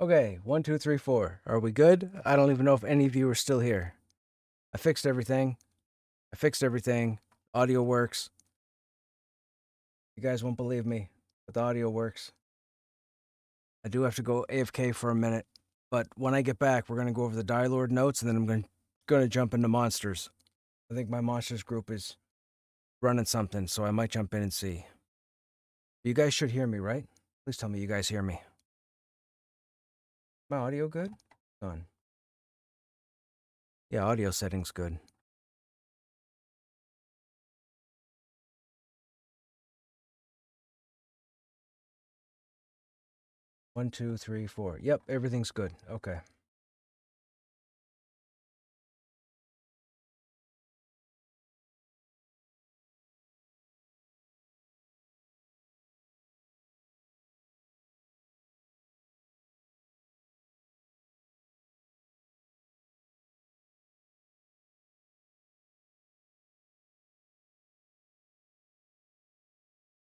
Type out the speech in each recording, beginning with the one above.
Okay, 1, 2, 3, 4. Are we good? I don't even know if any of you are still here. I fixed everything. Audio works. You guys won't believe me, but the audio works. I do have to go AFK for a minute, but when I get back, we're going to go over the Dire Lord notes, and then I'm going to jump into monsters. I think my monsters group is running something, so I might jump in and see. You guys should hear me, right? Please tell me you guys hear me. My audio good? On. Yeah, audio settings good. 1, 2, 3, 4. Yep, everything's good. Okay.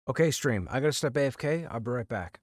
Okay, stream. I gotta step AFK. I'll be right back.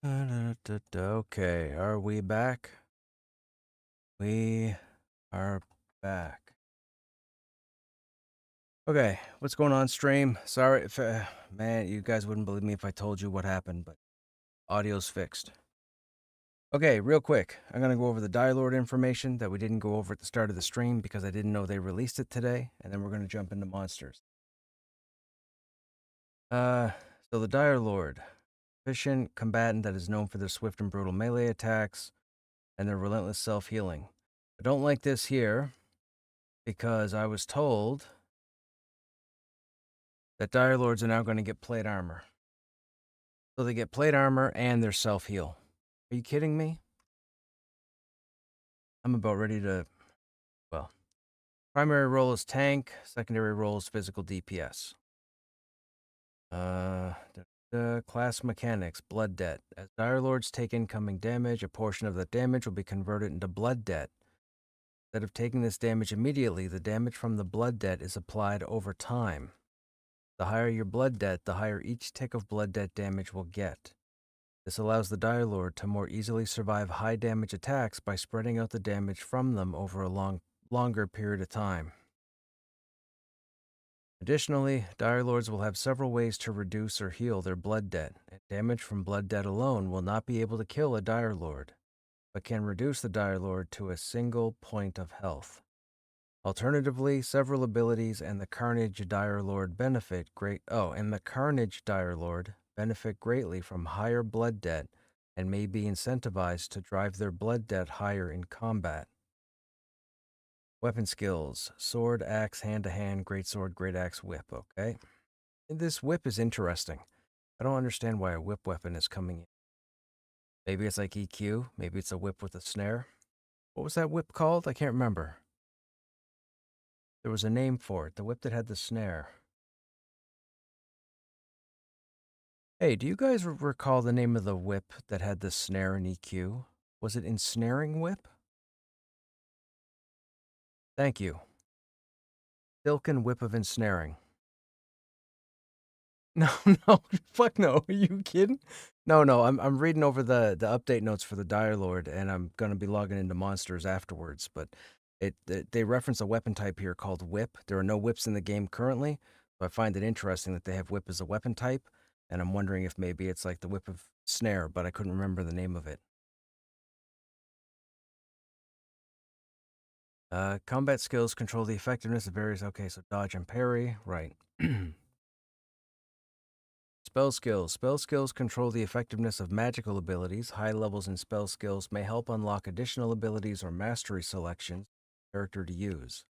Okay, are we back? We are back. Okay, what's going on, stream? Sorry if, man, you guys wouldn't believe me if I told you what happened, but audio's fixed. Okay, real quick, I'm gonna go over the Dire Lord information that we didn't go over at the start of the stream because I didn't know they released it today, and then we're gonna jump into monsters. So the Dire Lord, efficient combatant that is known for their swift and brutal melee attacks and their relentless self-healing. I don't like this here because I was told that Dire Lords are now going to get plate armor. So they get plate armor and their self-heal. Are you kidding me? I'm about ready to, well, primary role is tank, secondary role is physical DPS. The class mechanics, blood debt. As Dire Lords take incoming damage, a portion of that damage will be converted into blood debt. Instead of taking this damage immediately, the damage from the blood debt is applied over time. The higher your blood debt, the higher each tick of blood debt damage will get. This allows the Dire Lord to more easily survive high damage attacks by spreading out the damage from them over a longer period of time. Additionally, Dire Lords will have several ways to reduce or heal their blood debt, and damage from blood debt alone will not be able to kill a Dire Lord, but can reduce the Dire Lord to a single point of health. Alternatively, several abilities and the Carnage Dire Lord benefit greatly from higher blood debt and may be incentivized to drive their blood debt higher in combat. Weapon skills: sword, axe, hand-to-hand, greatsword, great axe, whip. Okay. And this whip is interesting. I don't understand why a whip weapon is coming in. Maybe it's like EQ. Maybe it's a whip with a snare. What was that whip called? I can't remember. There was a name for it. The whip that had the snare. Hey, do you guys recall the name of the whip that had the snare and EQ? Was it Ensnaring Whip? Thank you. Silken Whip of Ensnaring. No, no, fuck no. Are you kidding? No. I'm reading over the update notes for the Dire Lord, and I'm gonna be logging into monsters afterwards. But they reference a weapon type here called Whip. There are no whips in the game currently, so I find it interesting that they have Whip as a weapon type, and I'm wondering if maybe it's like the Whip of Snare, but I couldn't remember the name of it. Combat skills control the effectiveness of various. Okay, so dodge and parry, right? Spell skills. Spell skills control the effectiveness of magical abilities. High levels in spell skills may help unlock additional abilities or mastery selections for the character to use.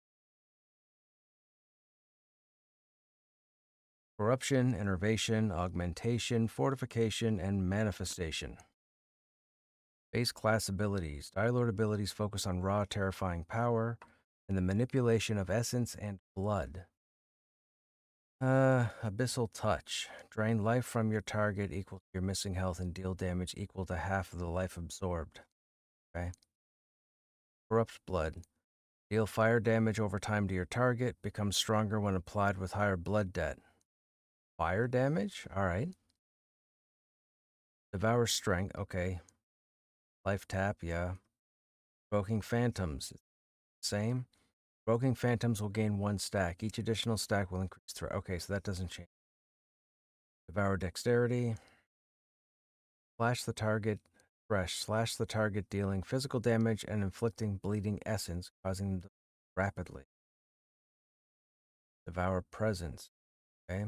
Corruption, enervation, augmentation, fortification, and manifestation. Base class abilities. Dire Lord abilities focus on raw, terrifying power and the manipulation of essence and blood. Abyssal Touch. Drain life from your target equal to your missing health and deal damage equal to half of the life absorbed. Okay. Corrupt Blood. Deal fire damage over time to your target. Becomes stronger when applied with higher blood debt. Fire damage? Alright. Devour Strength. Okay. Life Tap, yeah. Provoking Phantoms. Same. Provoking Phantoms will gain 1 stack. Each additional stack will increase threat. Okay, so that doesn't change. Devour Dexterity. Slash the target. Slash the target, dealing physical damage and inflicting bleeding essence, causing them to rapidly. Devour Presence. Okay.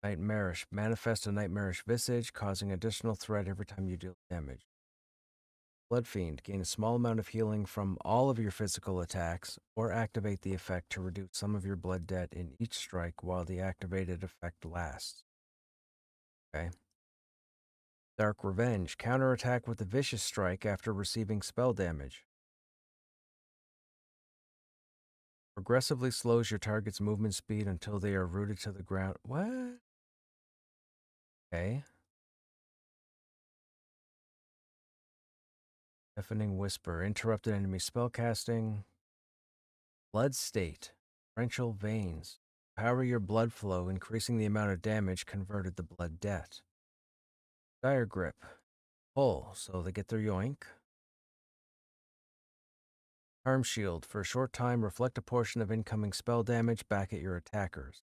Nightmarish. Manifest a nightmarish visage, causing additional threat every time you deal damage. Blood Fiend. Gain a small amount of healing from all of your physical attacks, or activate the effect to reduce some of your blood debt in each strike while the activated effect lasts. Okay. Dark Revenge. Counterattack with a vicious strike after receiving spell damage. Progressively slows your target's movement speed until they are rooted to the ground. What? Okay. Deafening Whisper. Interrupted enemy spellcasting. Blood State. Torrential Veins. Power your blood flow, increasing the amount of damage converted to blood debt. Dire Grip. Pull, so they get their yoink. Harm Shield. For a short time, reflect a portion of incoming spell damage back at your attackers.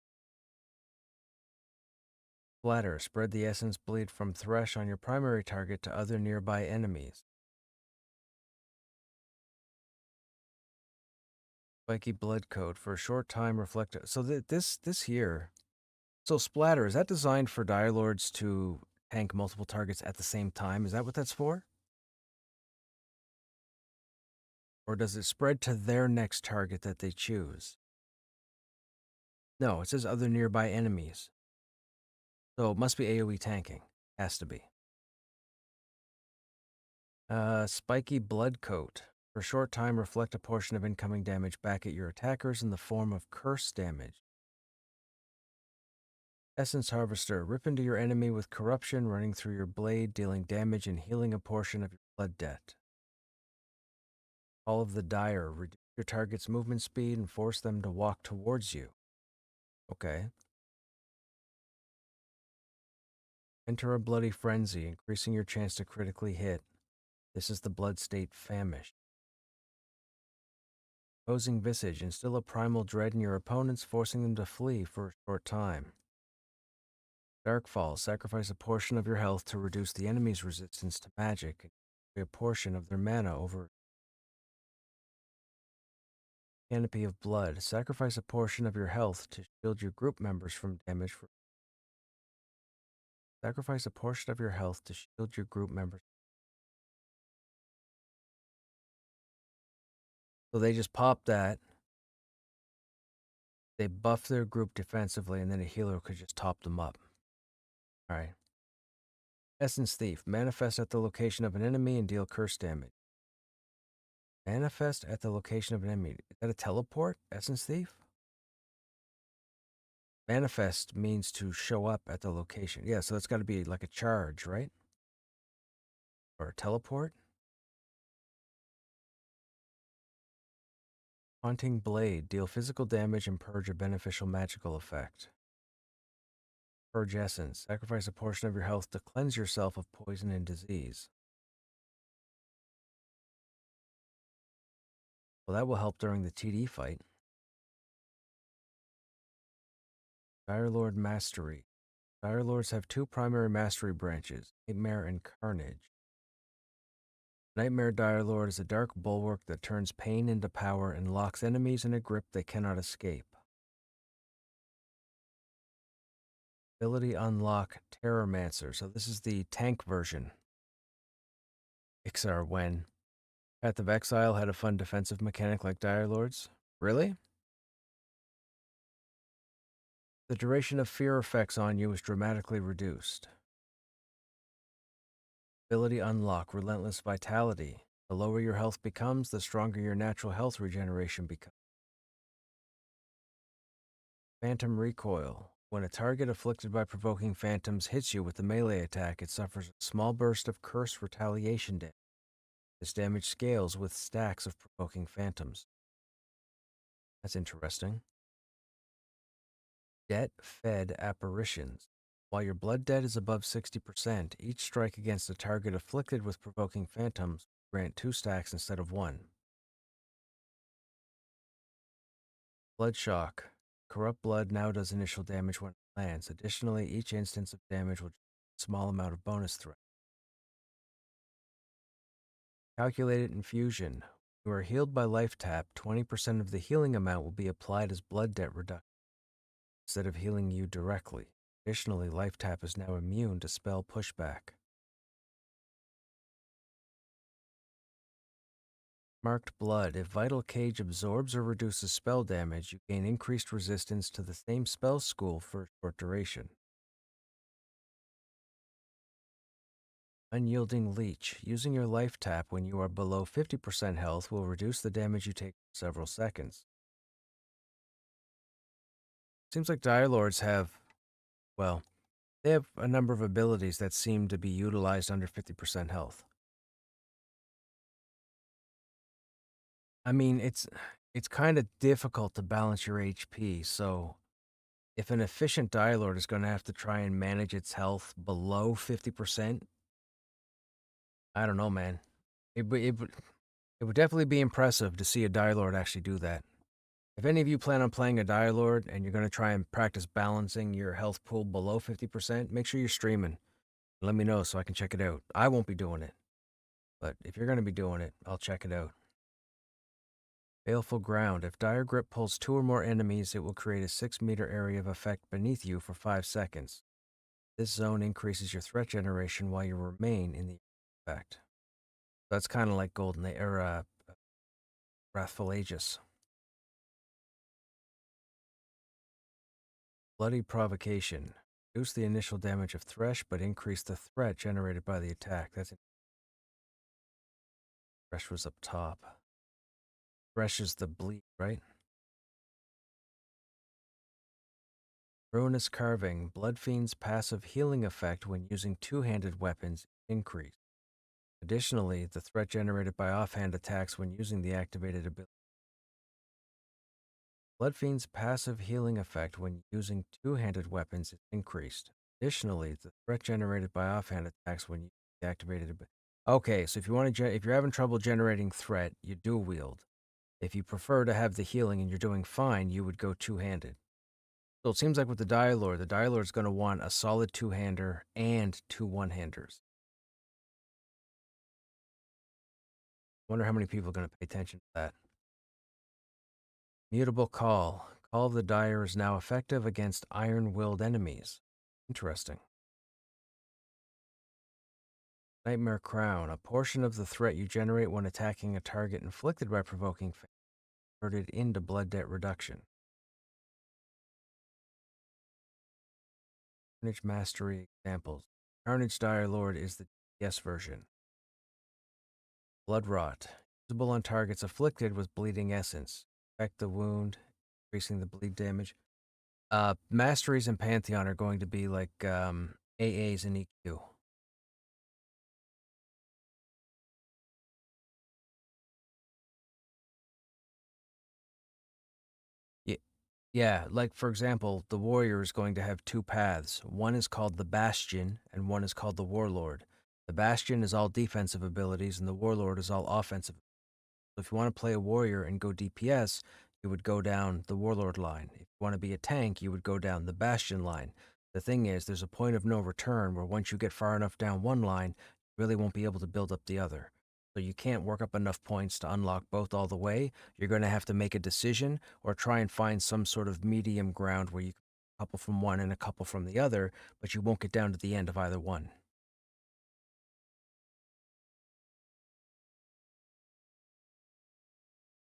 Splatter. Spread the essence bleed from Thresh on your primary target to other nearby enemies. Spiky Blood Coat. For a short time, reflect... So this here... So Splatter, is that designed for Dire Lords to tank multiple targets at the same time? Is that what that's for? Or does it spread to their next target that they choose? No, it says other nearby enemies. So it must be AoE tanking. Has to be. Spiky Blood Coat. For a short time, reflect a portion of incoming damage back at your attackers in the form of curse damage. Essence Harvester. Rip into your enemy with corruption running through your blade, dealing damage and healing a portion of your blood debt. Call of the Dire. Reduce your target's movement speed and force them to walk towards you. Okay. Enter a Bloody Frenzy, increasing your chance to critically hit. This is the Blood State Famish. Opposing Visage. Instill a primal dread in your opponents, forcing them to flee for a short time. Darkfall. Sacrifice a portion of your health to reduce the enemy's resistance to magic and carry a portion of their mana over. Canopy of Blood. Sacrifice a portion of your health to shield your group members from damage. Sacrifice a portion of your health to shield your group members. So they just pop that. They buff their group defensively, and then a healer could just top them up. Alright. Essence Thief. Manifest at the location of an enemy and deal curse damage. Manifest at the location of an enemy. Is that a teleport? Essence Thief? Manifest means to show up at the location. Yeah, so that's got to be like a charge, right? Or a teleport? Haunting Blade. Deal physical damage and purge a beneficial magical effect. Purge Essence. Sacrifice a portion of your health to cleanse yourself of poison and disease. Well, that will help during the TD fight. Dire Lord Mastery. Dire Lords have two primary mastery branches, Nightmare and Carnage. Nightmare Dire Lord is a dark bulwark that turns pain into power and locks enemies in a grip they cannot escape. Ability unlock Terrormancer. So this is the tank version. Ixar when Path of Exile had a fun defensive mechanic like Dire Lords. Really? The duration of fear effects on you is dramatically reduced. Ability unlock Relentless Vitality. The lower your health becomes, the stronger your natural health regeneration becomes. Phantom Recoil. When a target afflicted by provoking phantoms hits you with a melee attack, it suffers a small burst of curse retaliation damage. This damage scales with stacks of provoking phantoms. That's interesting. Debt-fed apparitions. While your blood debt is above 60%, each strike against a target afflicted with provoking phantoms will grant 2 stacks instead of 1. Blood Shock. Corrupt blood now does initial damage when it lands. Additionally, each instance of damage will generate a small amount of bonus threat. Calculated Infusion. When you are healed by Life Tap, 20% of the healing amount will be applied as blood debt reduction instead of healing you directly. Additionally, Life Tap is now immune to spell pushback. Marked Blood. If Vital Cage absorbs or reduces spell damage, you gain increased resistance to the same spell school for a short duration. Unyielding Leech. Using your Life Tap when you are below 50% health will reduce the damage you take for several seconds. Seems like Dire Lords have, well, they have a number of abilities that seem to be utilized under 50% health. I mean, it's kind of difficult to balance your HP, so if an efficient Dialord is going to have to try and manage its health below 50%, I don't know, man. It would definitely be impressive to see a Dialord actually do that. If any of you plan on playing a Dialord and you're going to try and practice balancing your health pool below 50%, make sure you're streaming. Let me know so I can check it out. I won't be doing it, but if you're going to be doing it, I'll check it out. Baleful Ground. If Dire Grip pulls 2 or more enemies, it will create a 6-meter area of effect beneath you for 5 seconds. This zone increases your threat generation while you remain in the effect. That's kind of like Golden Era, Wrathful Aegis. Bloody Provocation. Reduce the initial damage of Thresh, but increase the threat generated by the attack. Thresh was up top. Thresh is the bleed, right? Ruinous Carving. Bloodfiend's passive healing effect when using two-handed weapons increased. Additionally, the threat generated by offhand attacks when using the activated ability. Bloodfiend's passive healing effect when using two-handed weapons is increased. Additionally, the threat generated by offhand attacks when using the activated ability. Okay, so if you want to, if you're having trouble generating threat, you dual wield. If you prefer to have the healing and you're doing fine, you would go two-handed. So it seems like with the Dialord is going to want a solid two-hander and 2 one-handers. Wonder how many people are going to pay attention to that. Mutable Call. Call of the Dire is now effective against iron-willed enemies. Interesting. Nightmare Crown. A portion of the threat you generate when attacking a target inflicted by provoking fate converted into blood debt reduction. Carnage Mastery examples. Carnage Dialord is the DS version. Blood Rot. Usable on targets afflicted with bleeding essence. Affect the wound, increasing the bleed damage. Masteries and Pantheon are going to be like AAs and EQ. Yeah, like for example, the warrior is going to have 2 paths. One is called the Bastion, and one is called the Warlord. The Bastion is all defensive abilities, and the Warlord is all offensive. So if you want to play a warrior and go DPS, you would go down the Warlord line. If you want to be a tank, you would go down the Bastion line. The thing is, there's a point of no return where once you get far enough down one line, you really won't be able to build up the other. So you can't work up enough points to unlock both all the way. You're going to have to make a decision or try and find some sort of medium ground where you can a couple from one and a couple from the other, but you won't get down to the end of either one.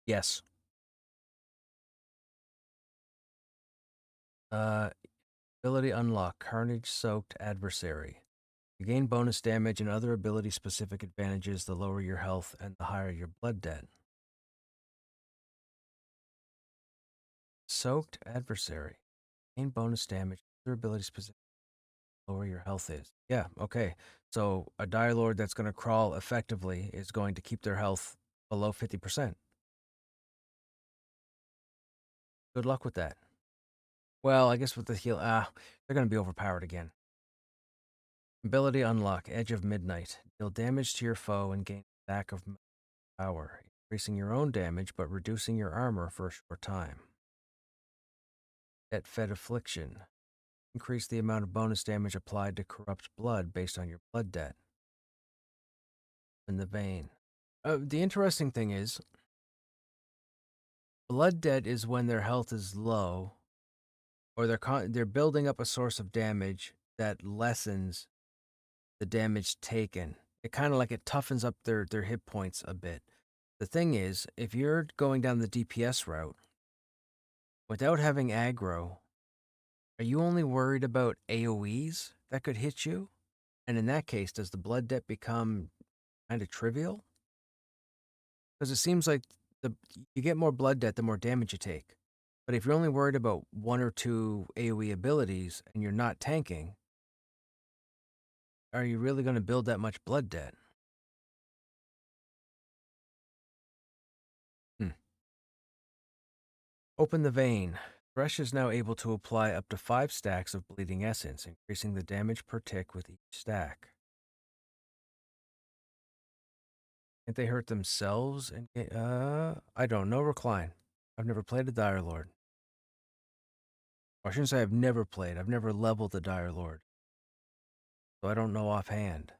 Yes. Uh, Ability unlock, Carnage-soaked adversary. You gain bonus damage and other ability-specific advantages the lower your health and the higher your blood debt. Soaked adversary. Gain bonus damage, other ability-specific, lower your health is. Yeah, okay. So a Dire Lord that's going to crawl effectively is going to keep their health below 50%. Good luck with that. Well, I guess with the heal, they're going to be overpowered again. Ability unlock, Edge of Midnight. Deal damage to your foe and gain a stack of power, increasing your own damage but reducing your armor for a short time. Debt-fed affliction. Increase the amount of bonus damage applied to corrupt blood based on your blood debt. In the vein. The interesting thing is, blood debt is when their health is low, or they're building up a source of damage that lessens the damage taken. It kind of like it toughens up their hit points a bit. The thing is, if you're going down the DPS route without having aggro, are you only worried about AoEs that could hit you? And in that case, does the blood debt become kind of trivial? Because it seems like you get more blood debt the more damage you take. But if you're only worried about 1 or 2 AoE abilities and you're not tanking, are you really going to build that much blood debt? Hmm. Open the Vein. Thresh is now able to apply up to 5 stacks of Bleeding Essence, increasing the damage per tick with each stack. Can't they hurt themselves? I don't know. Recline. I've never played a Dire Lord. Or I shouldn't say I've never played. I've never leveled the Dire Lord. So I don't know offhand.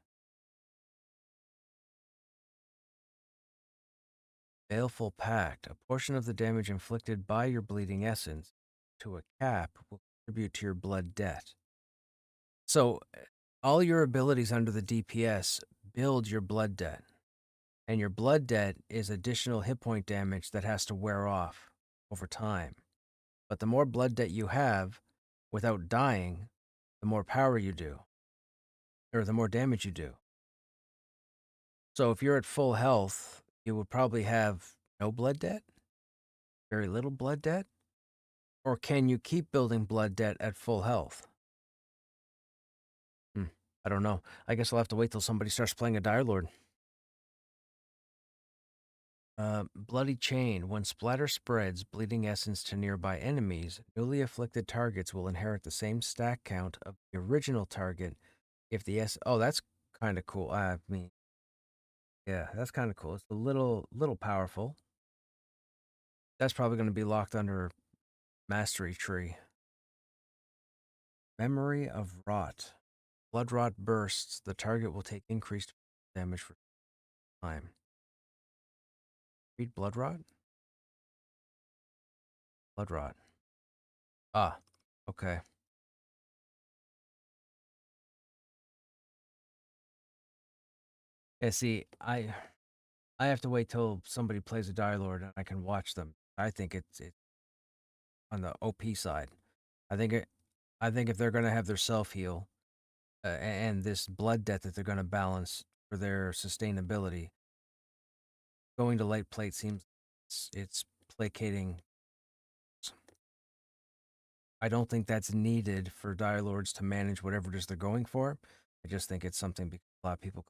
Baleful Pact. A portion of the damage inflicted by your Bleeding Essence to a cap will contribute to your blood debt. So all your abilities under the DPS build your blood debt. And your blood debt is additional hit point damage that has to wear off over time. But the more blood debt you have without dying, the more power you do, or the more damage you do. So if you're at full health, you would probably have no blood debt, very little blood debt, or can you keep building blood debt at full health? I don't know. I guess I'll have to wait till somebody starts playing a Dire Lord. Bloody Chain. When splatter spreads bleeding essence to nearby enemies, newly afflicted targets will inherit the same stack count of the original target if the Oh, that's kind of cool. I mean, yeah, that's kind of cool. It's a little powerful. That's probably going to be locked under Mastery Tree. Memory of Rot. Blood Rot bursts. The target will take increased damage for time. Read Blood Rot? Blood Rot. Ah, okay. Yeah, see, I have to wait till somebody plays a Dire Lord and I can watch them. I think it's on the OP side. I think if they're going to have their self heal and this blood debt that they're going to balance for their sustainability, going to light plate seems it's placating. I don't think that's needed for Dire Lords to manage whatever it is they're going for. I just think it's something because a lot of people,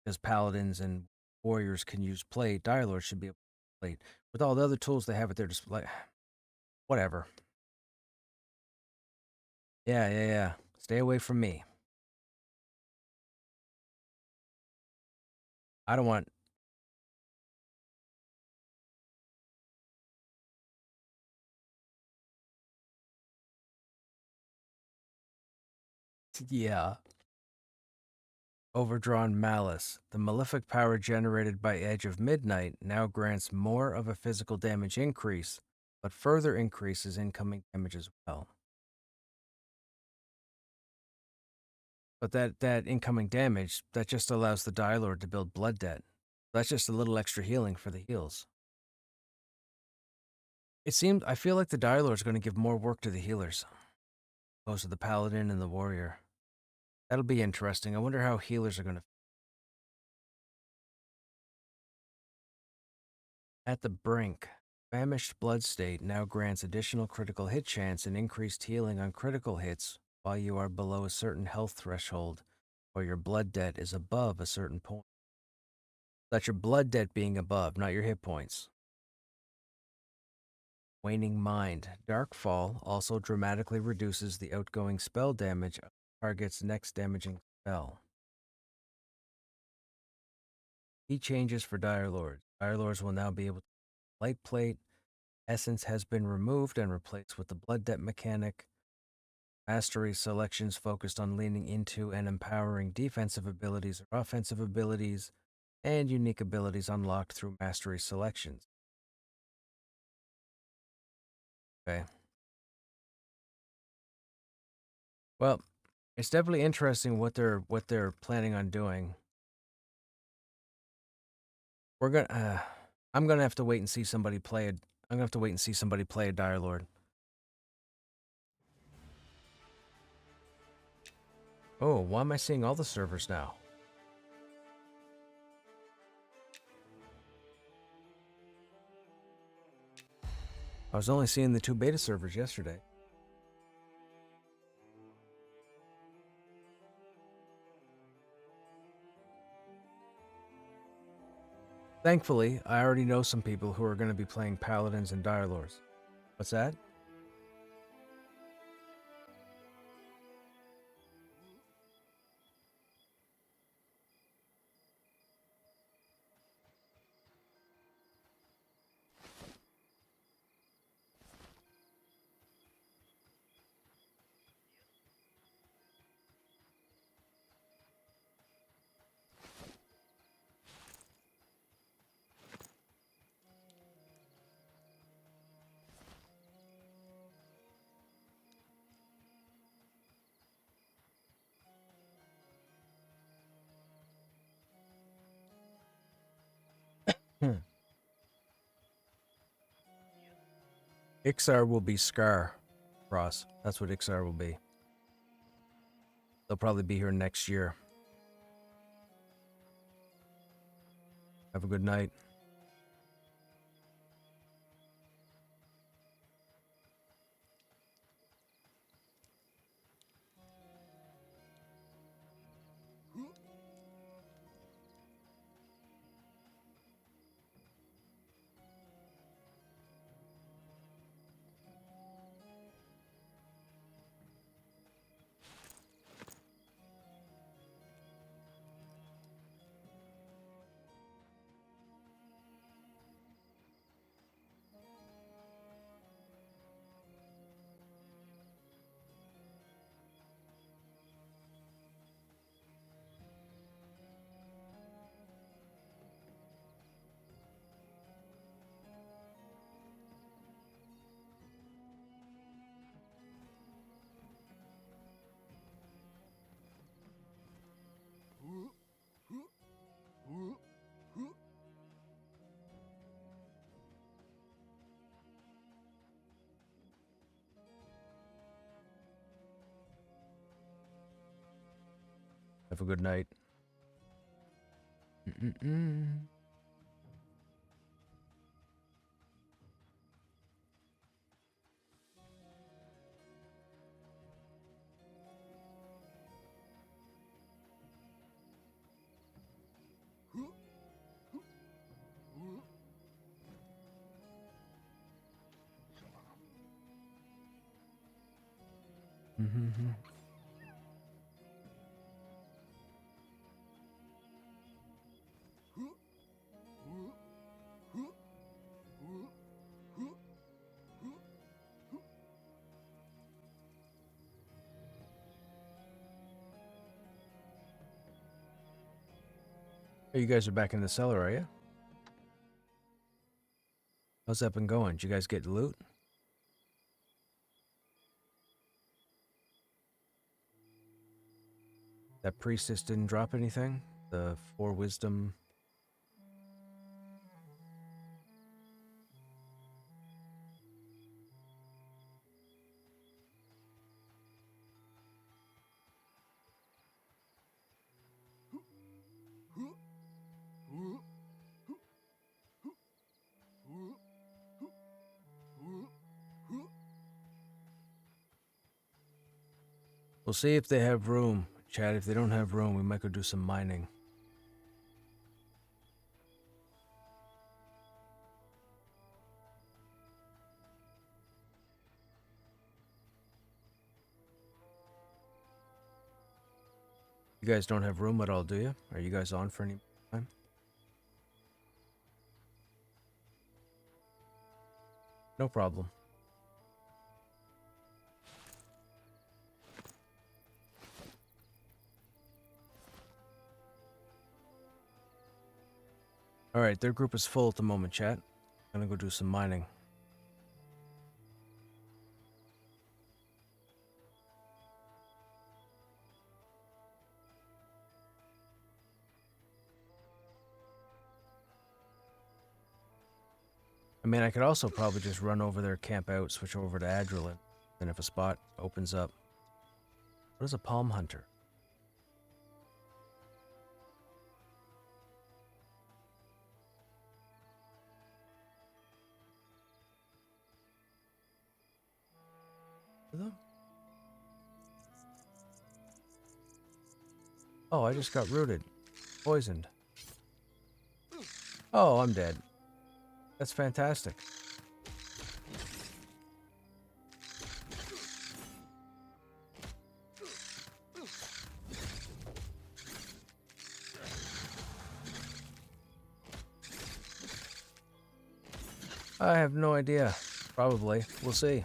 because paladins and warriors can use plate, Dire Lords should be able to plate with all the other tools they have at their display. Whatever. Yeah. Stay away from me. I don't want. Yeah. Overdrawn Malice. The malefic power generated by Edge of Midnight now grants more of a physical damage increase, but further increases incoming damage as well. But that incoming damage, that just allows the Dire Lord to build blood debt. That's just a little extra healing for the heals. I feel like the Dire Lord's going to give more work to the healers, opposed to the Paladin and the Warrior. That'll be interesting. I wonder how healers are going to. At the Brink. Famished Blood State now grants additional critical hit chance and increased healing on critical hits while you are below a certain health threshold or your blood debt is above a certain point. That's your blood debt being above, not your hit points. Waning Mind. Darkfall also dramatically reduces the outgoing spell damage of the target's next damaging spell. Key changes for Dire Lords. Dire Lords will now be able to light plate. Essence has been removed and replaced with the blood debt mechanic. Mastery selections focused on leaning into and empowering defensive abilities or offensive abilities, and unique abilities unlocked through mastery selections. Okay. Well, it's definitely interesting what they're planning on doing. I'm gonna have to wait and see somebody play it. I'm gonna have to wait and see somebody play a Dire Lord. Oh, why am I seeing all the servers now? I was only seeing the 2 beta servers yesterday. Thankfully, I already know some people who are going to be playing Paladins and Dire Lords. What's that? Ixar will be Scar, Ross. That's what Ixar will be. They'll probably be here next year. Have a good night. Have a good night. Oh, you guys are back in the cellar, are you? How's that been going? Did you guys get loot? That priestess didn't drop anything? The 4 wisdom. We'll see if they have room. Chad, if they don't have room, we might go do some mining. You guys don't have room at all, do you? Are you guys on for any time? No problem. Alright, their group is full at the moment, chat. I'm gonna go do some mining. I mean, I could also probably just run over there, camp out, switch over to Adrenaline. Then if a spot opens up. What is a palm hunter? Oh, I just got rooted. Poisoned. Oh, I'm dead. That's fantastic. I have no idea. Probably. We'll see.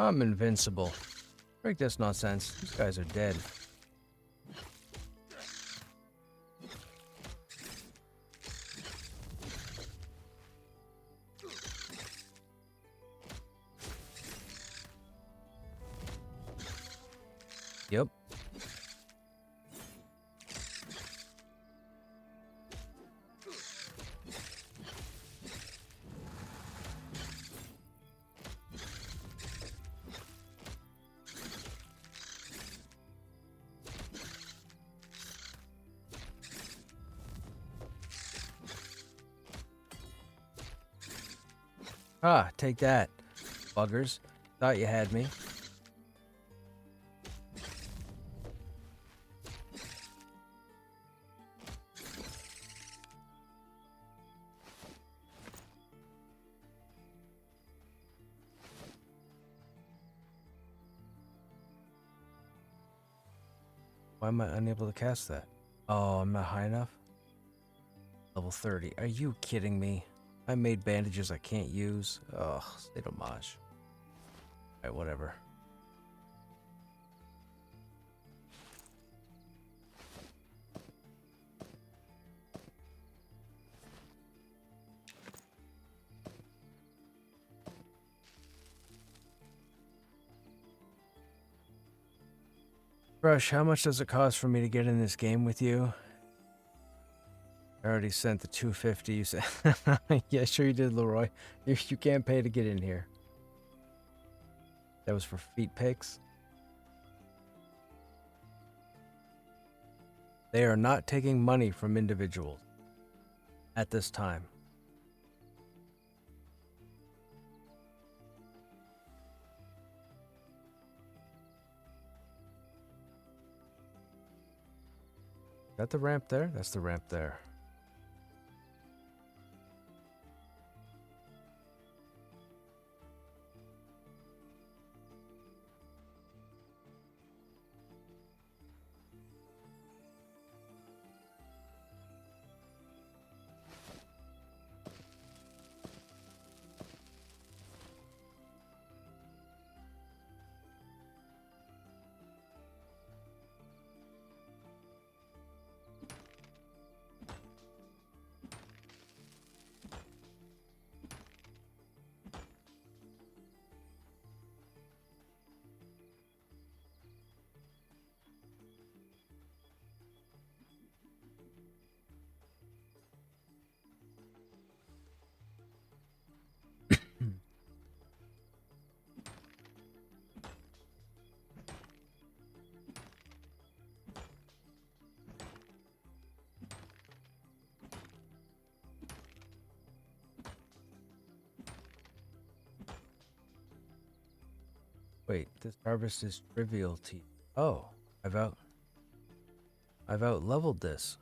I'm invincible. Break this nonsense. These guys are dead. Yep. Ah, take that, buggers. Thought you had me. Why am I unable to cast that? Oh, I'm not high enough? Level 30. Are you kidding me? I made bandages I can't use. Ugh, c'est dommage. Alright, whatever. Rush, how much does it cost for me to get in this game with you? I already sent the 250 you said. Yeah, sure you did, Leroy. You can't pay to get in here. That was for feet pics. They are not taking money from individuals at this time. Is that the ramp there? That's the ramp there. Wait, this harvest is trivial to you. Oh, I've out leveled this.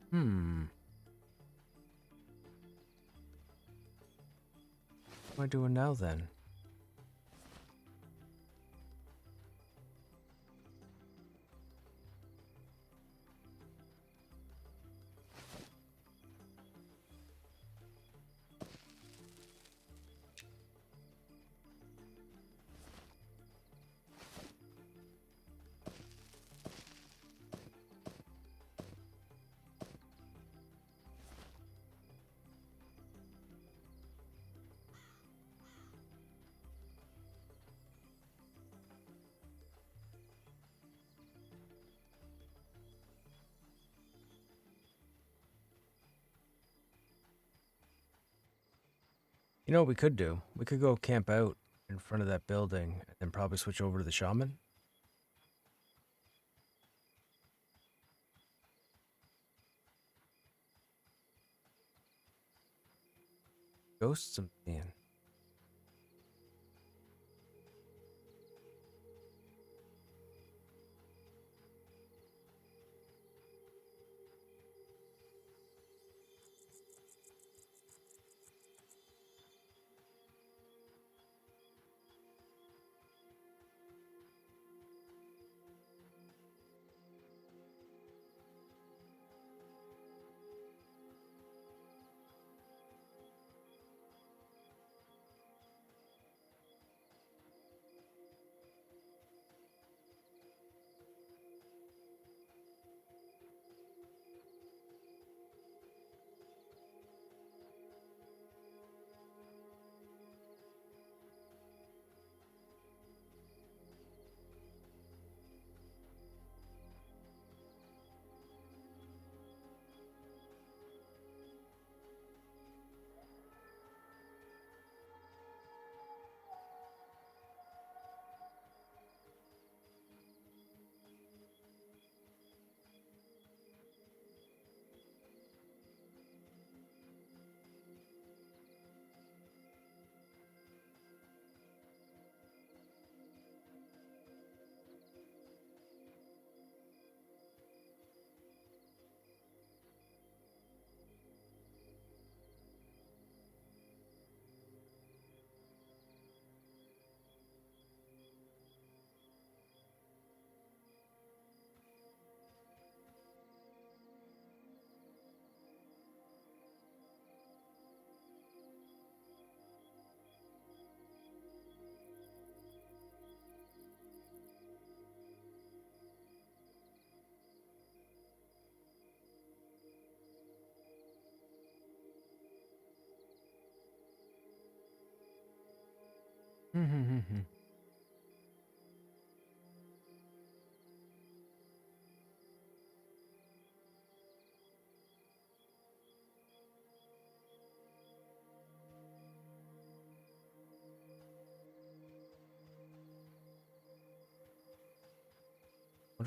What am I doing now then? You know what we could do? We could go camp out in front of that building and then probably switch over to the shaman. Ghosts of Pantheon.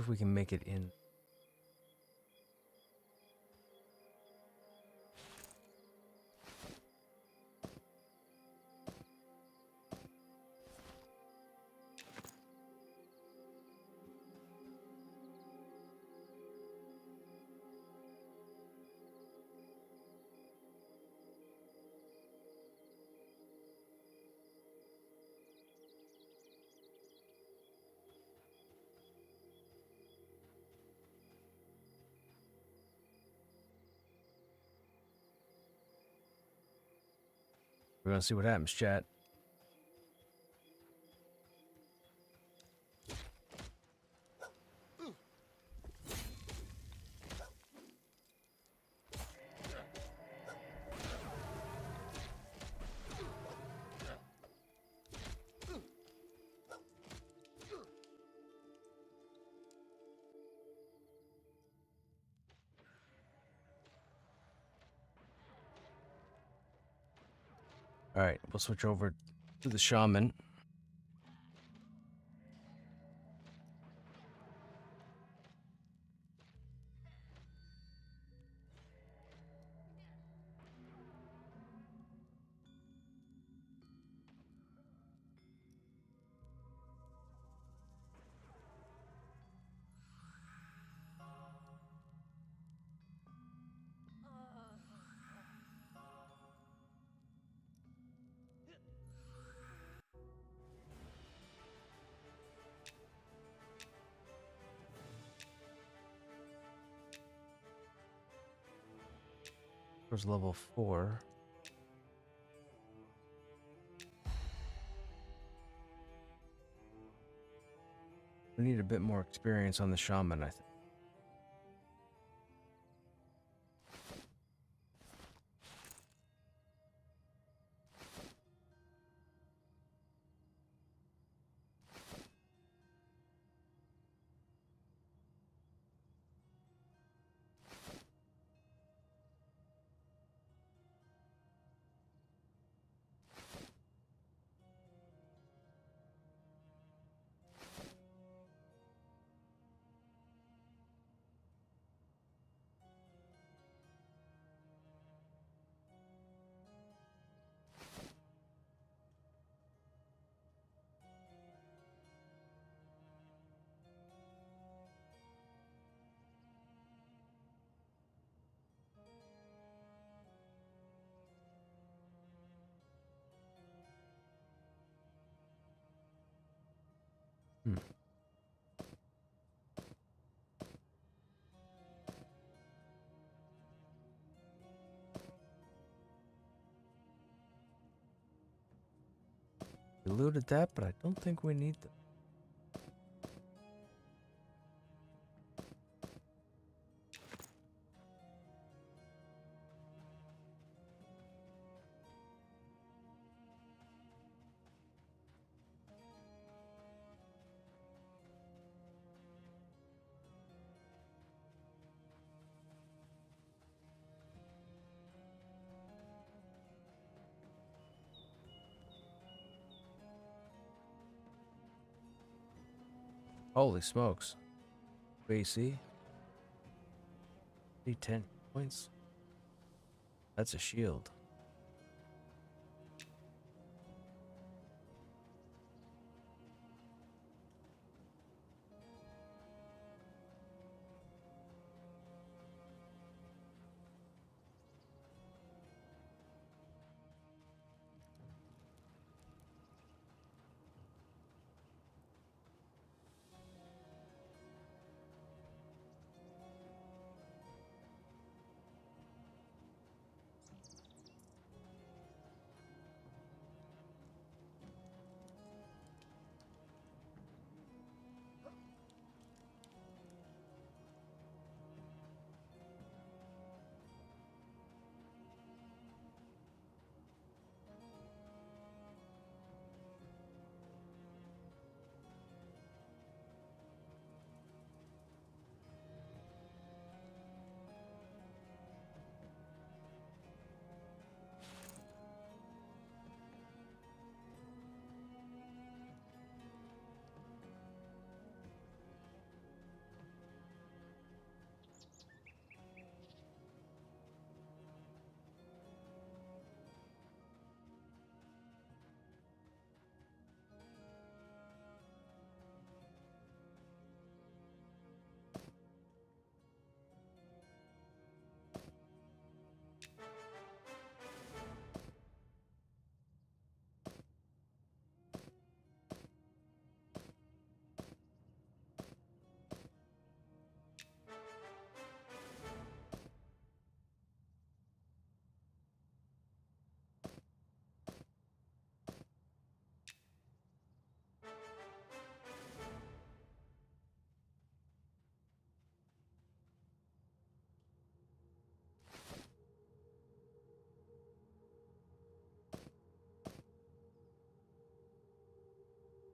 if we can make it in? We're gonna see what happens, chat. All right, we'll switch over to the shaman. Where's level 4? We need a bit more experience on the shaman, I think. Hmm. We looted that, but I don't think we need them. Holy smokes. AC. 10 points. That's a shield.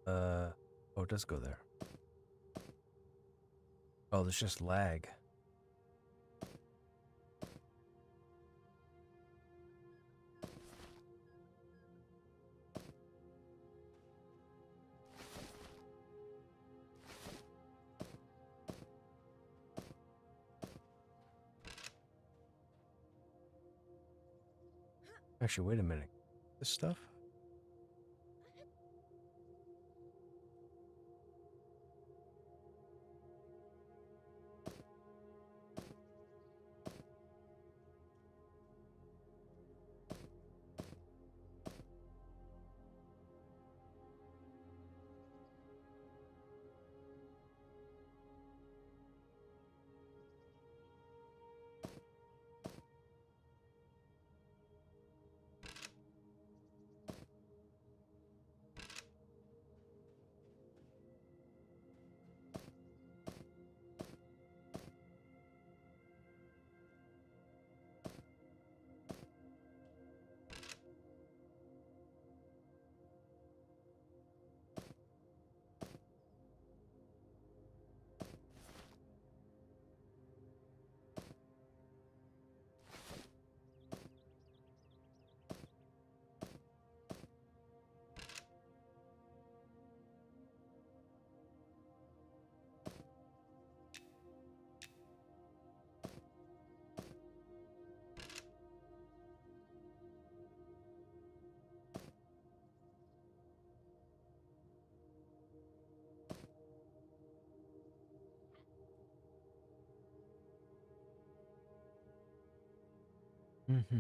Oh, it does go there. Oh, there's just lag. Actually, wait a minute. This stuff? Mm-hmm.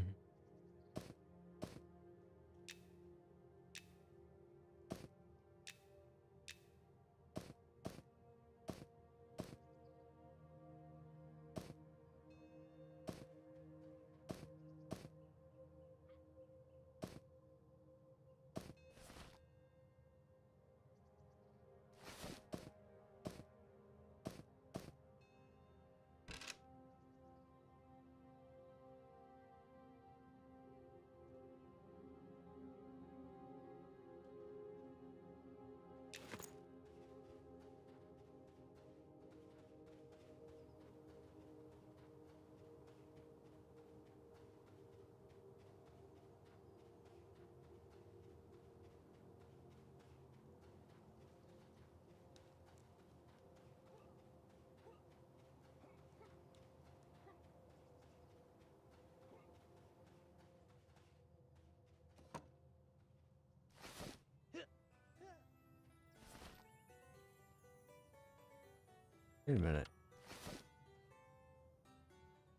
Wait a minute.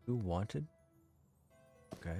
Who wanted? Okay.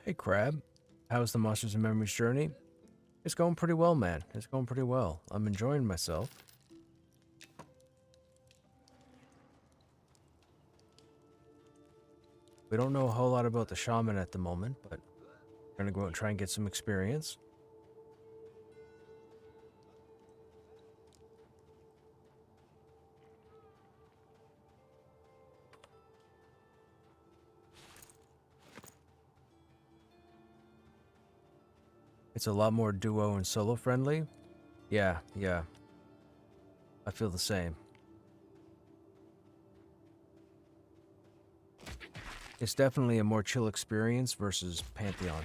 Hey, Crab. How's the Monsters and Memories journey? It's going pretty well, man. It's going pretty well. I'm enjoying myself. We don't know a whole lot about the shaman at the moment, but we're gonna go out and try and get some experience. It's a lot more duo and solo friendly. Yeah, yeah. I feel the same. It's definitely a more chill experience versus Pantheon.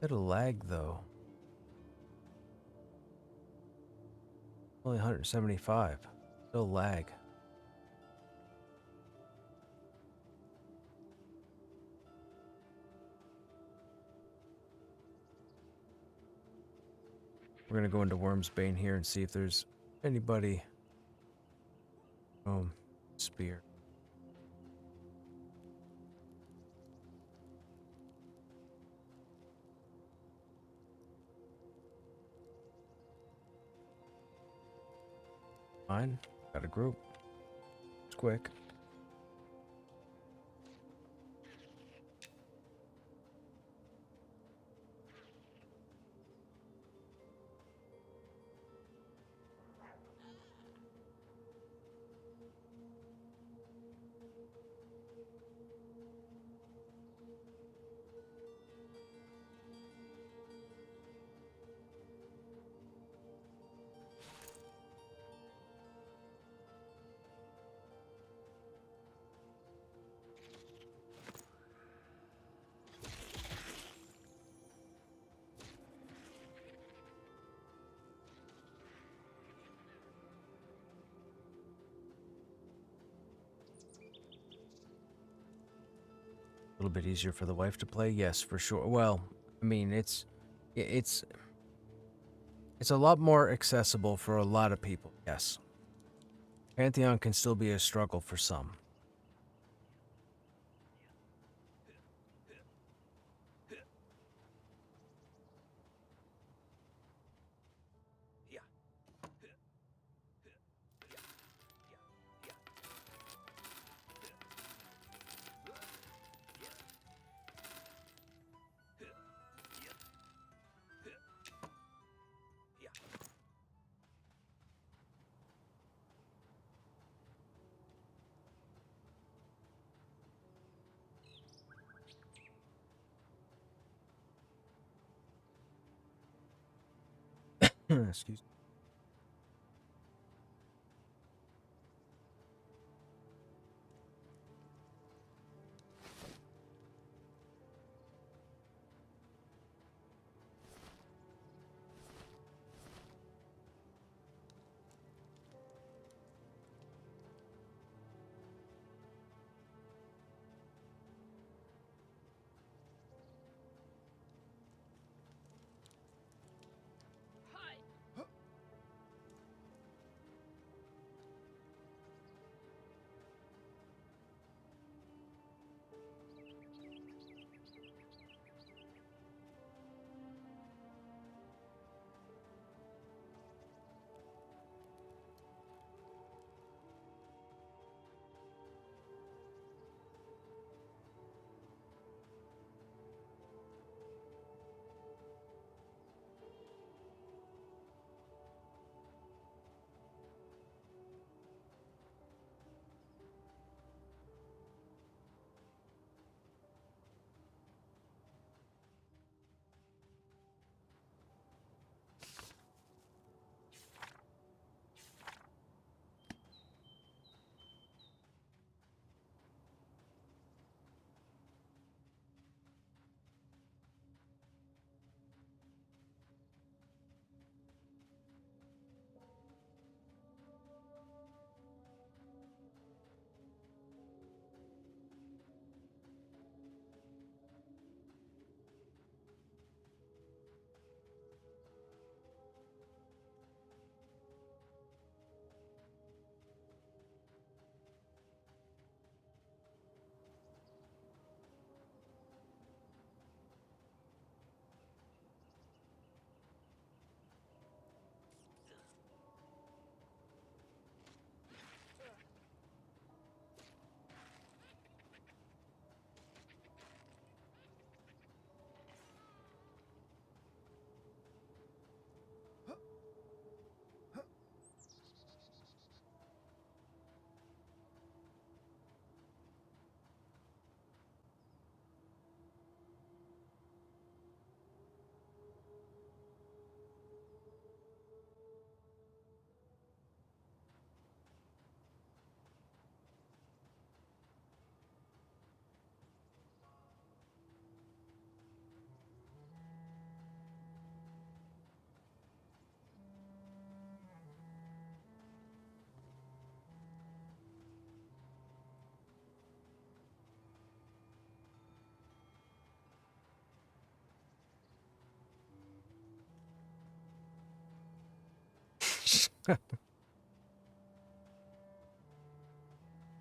Bit of lag though. Only 175. Still lag. We're gonna go into Worm's Bane here and see if there's anybody. Spear. Fine. Got a group. It's quick. A little bit easier for the wife to play, yes, for sure. Well, I mean, it's a lot more accessible for a lot of people. Yes, Pantheon can still be a struggle for some. Excuse me.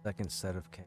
Second set of K.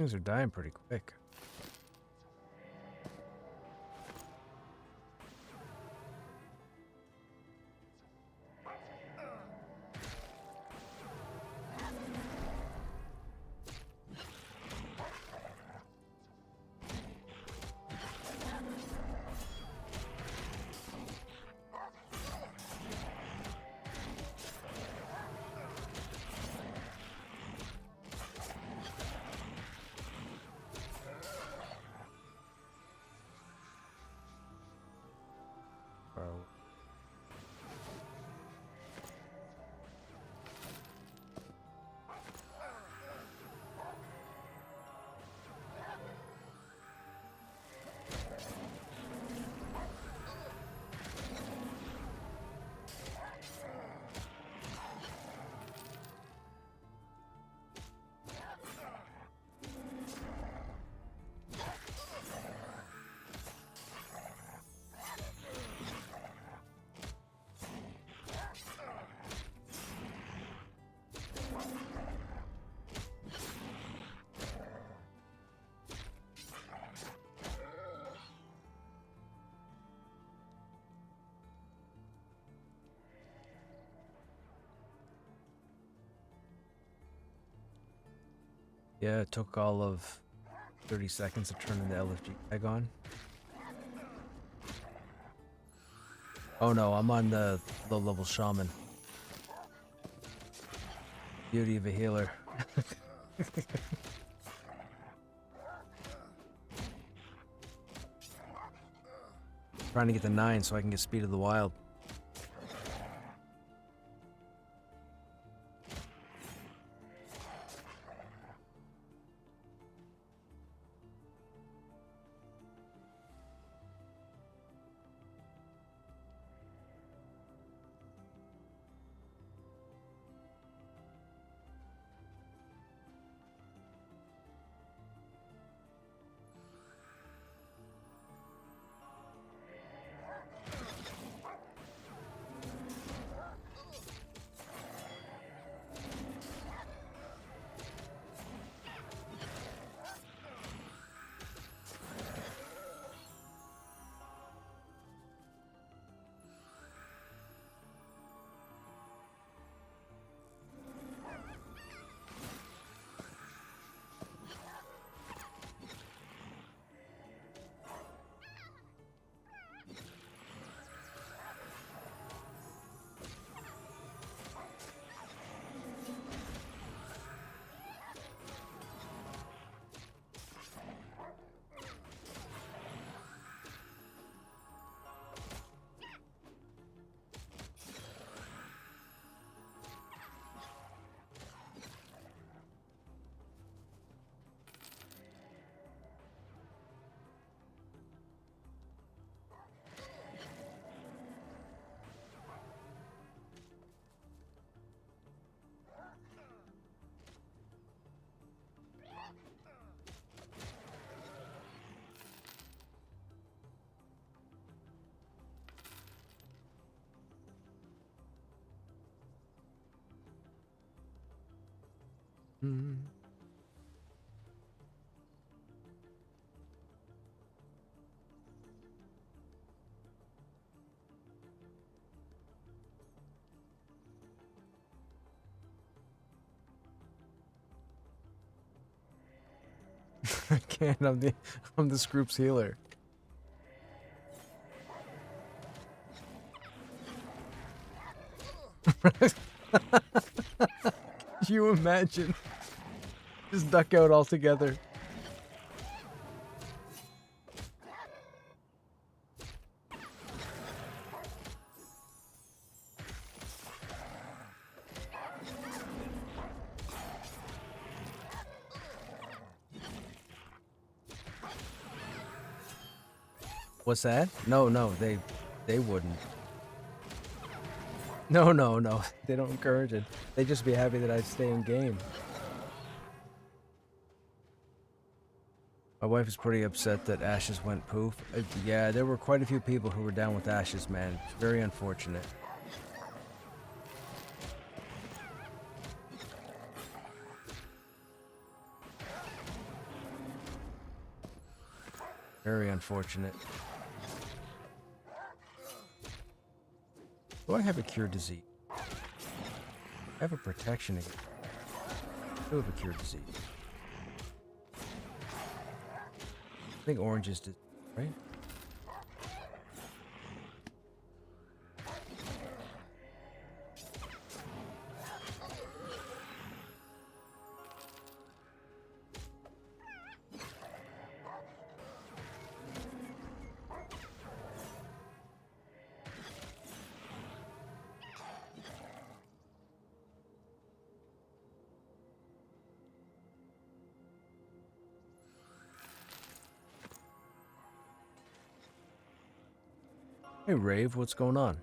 Things are dying pretty quick. Yeah, it took all of 30 seconds to turn the LFG tag on. Oh no, I'm on the low-level shaman. Beauty of a healer. Trying to get the 9 so I can get Speed of the Wild. Mm. I can't. I'm this group's healer. You imagine? Just duck out altogether. What's that? No, they wouldn't. No. They don't encourage it. They'd just be happy that I'd stay in game. My wife is pretty upset that Ashes went poof. Yeah, there were quite a few people who were down with Ashes, man. It's very unfortunate. Very unfortunate. Do I have a cure disease? I have a protection against. I do have a cure disease. I think orange is disease, right? Hey, Rave, what's going on?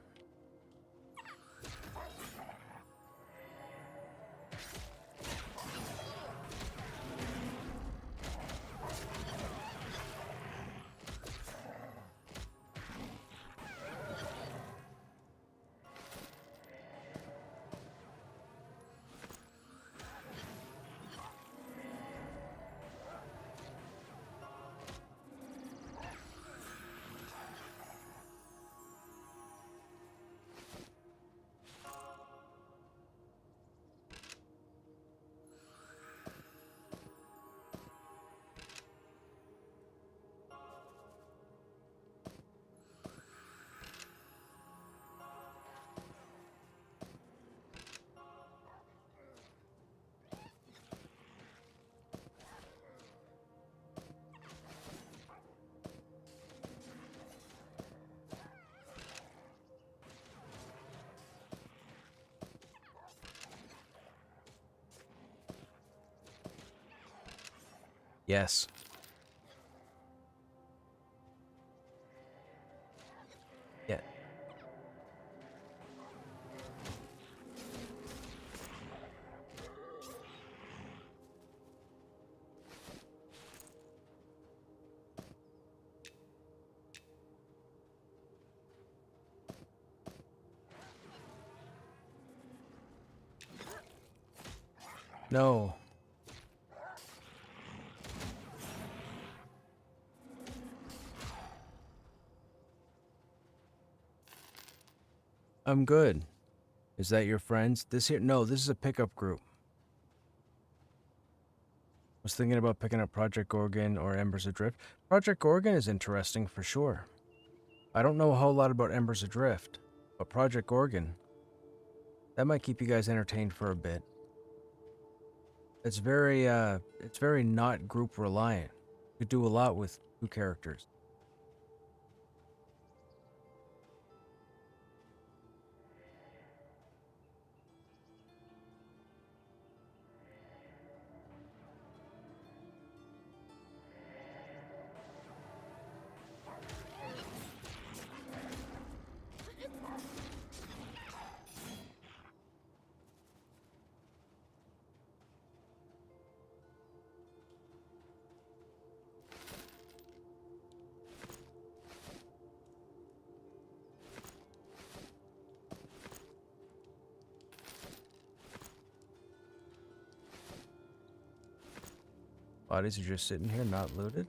Yes. Yeah. No. I'm good. Is that your friends? This here? No, this is a pickup group. I was thinking about picking up Project Gorgon or Embers Adrift. Project Gorgon is interesting for sure. I don't know a whole lot about Embers Adrift, but Project Gorgon, that might keep you guys entertained for a bit. It's very not group reliant. You do a lot with 2 characters. Bodies are just sitting here, not looted.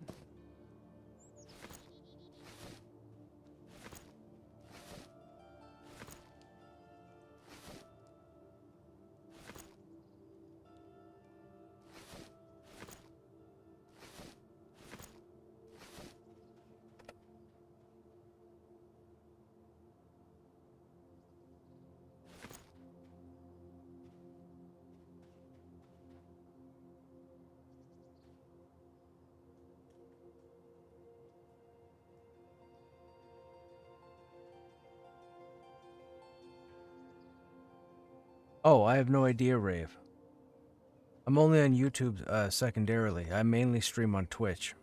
Oh, I have no idea, Rave. I'm only on YouTube secondarily. I mainly stream on Twitch.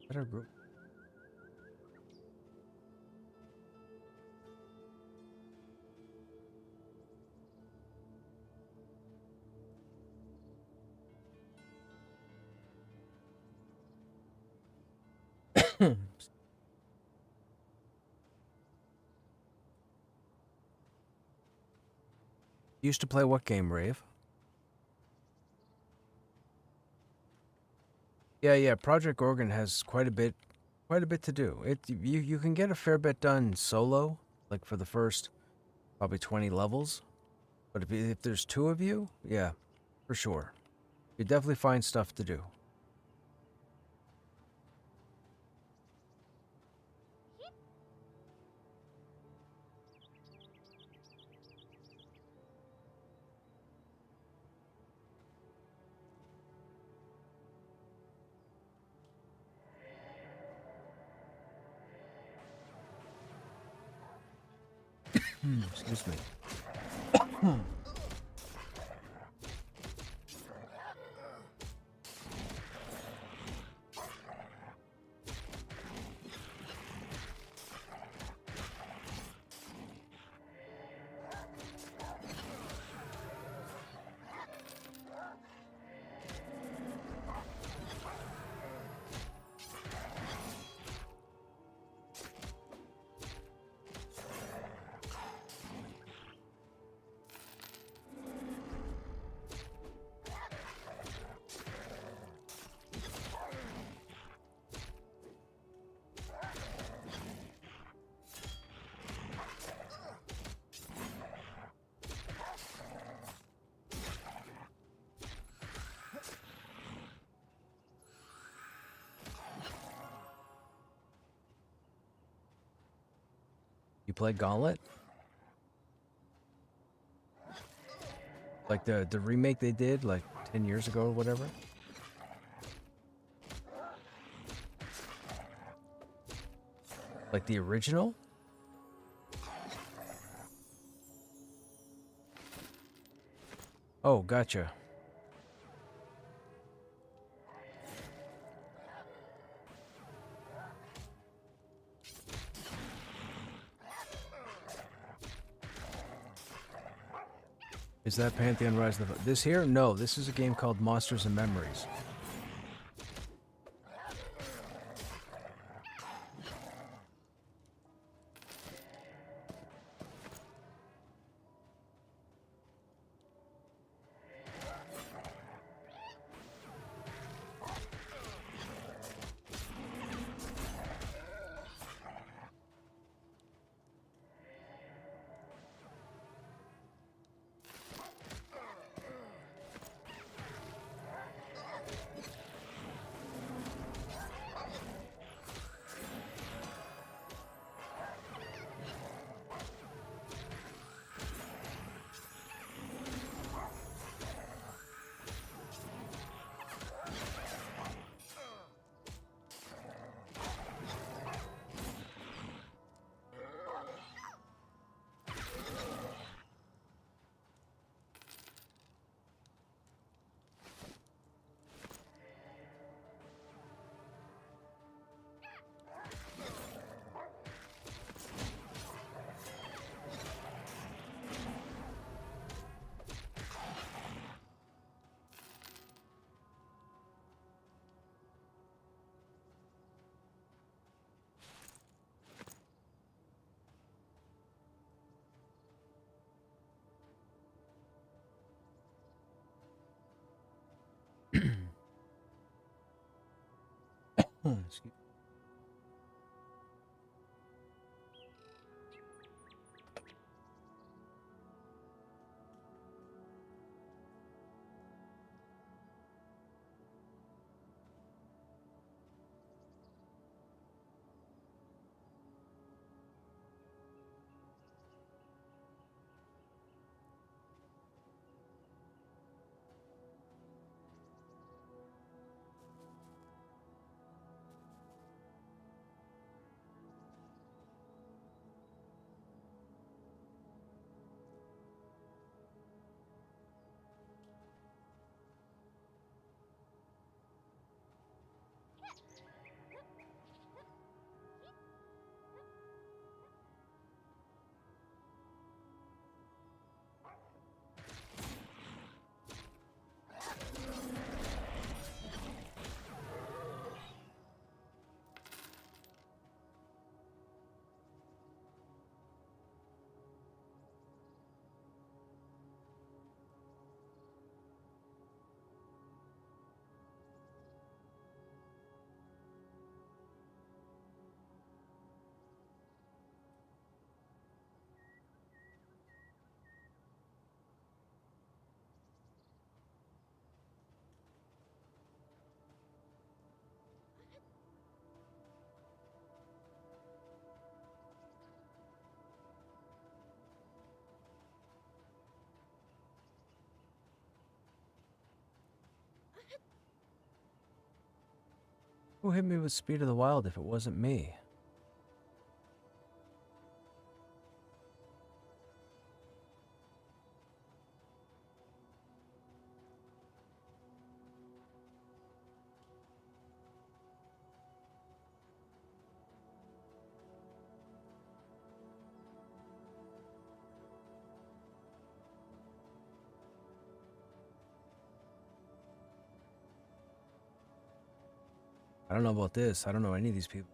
Better group. Used to play what game, Rave? Yeah. Project Gorgon has quite a bit to do. You can get a fair bit done solo, like for the first probably 20 levels. But if there's two of you, yeah, for sure. You definitely find stuff to do. Excuse me. You play Gauntlet? Like the remake they did like 10 years ago or whatever? Like the original? Oh, gotcha. Is that Pantheon Rise of the... This here? No, this is a game called Monsters and Memories. Excuse. Who hit me with Speed of the Wild if it wasn't me? I don't know about this. I don't know any of these people.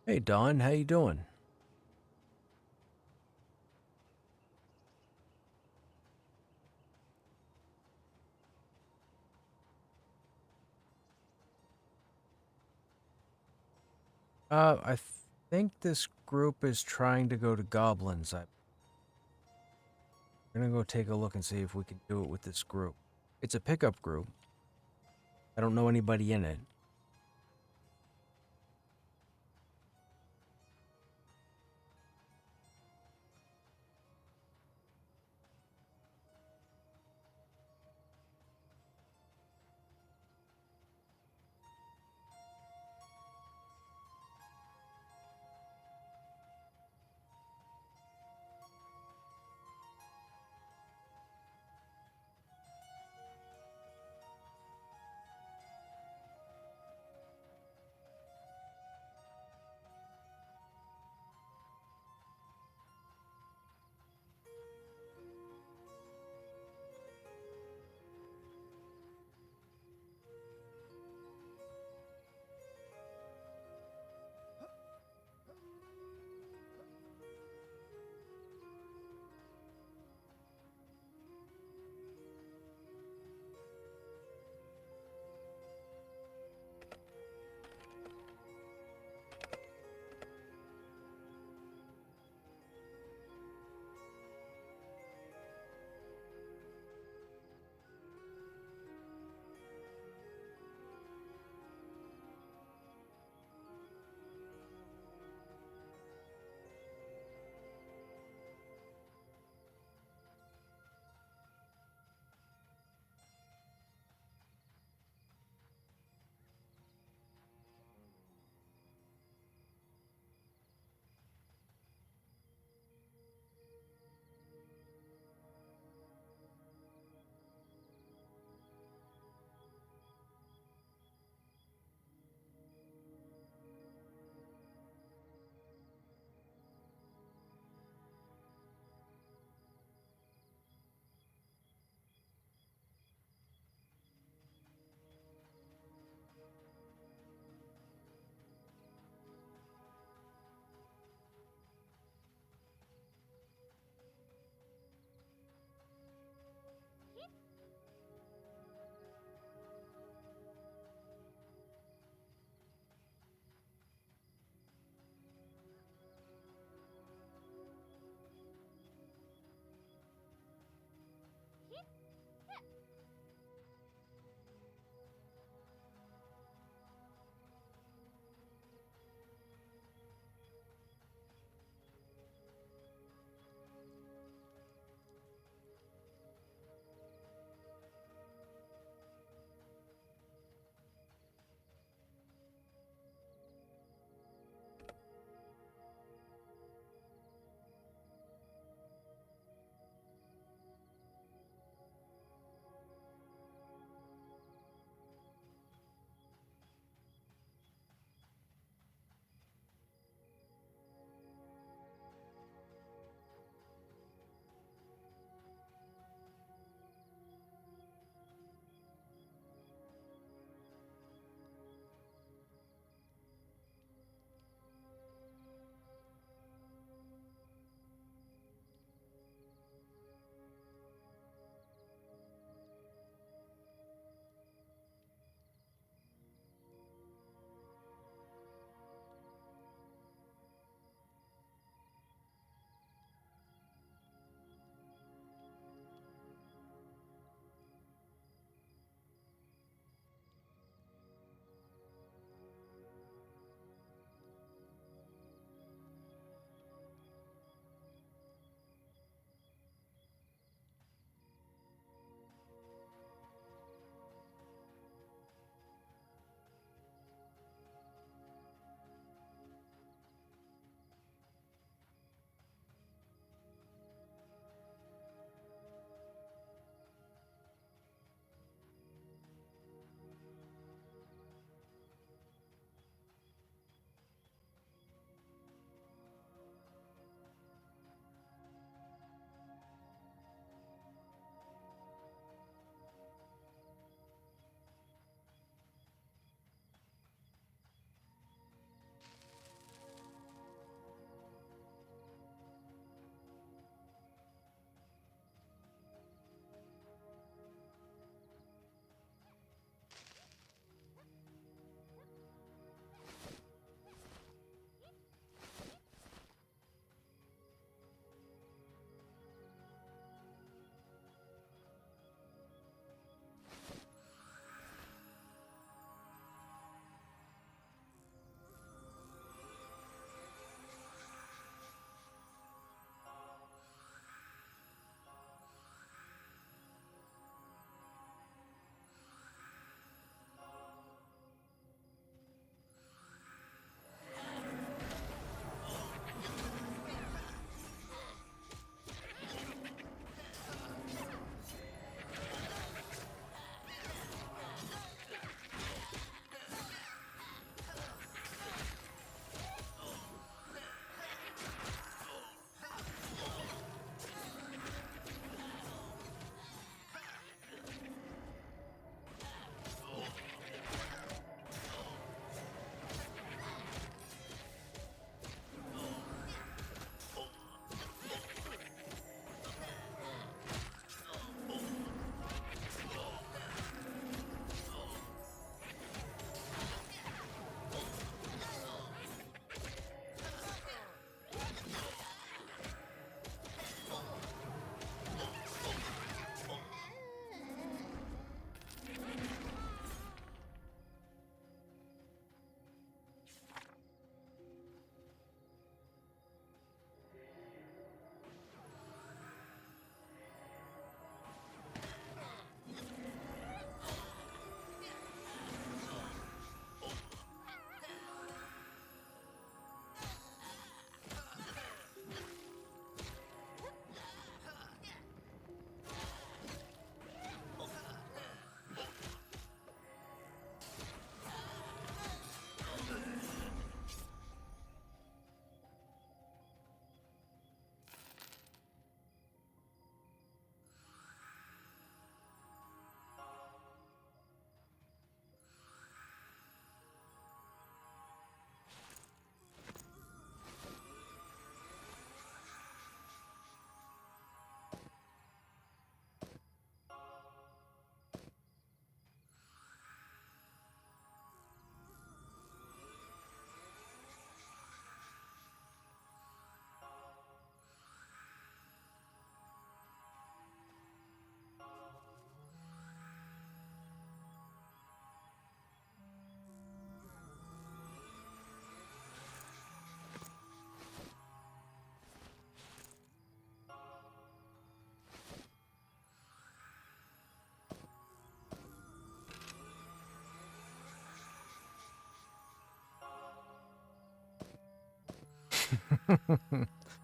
Hey, Don, how you doing? I think this group is trying to go to Goblins. I'm gonna go take a look and see if we can do it with this group. It's a pickup group. I don't know anybody in it.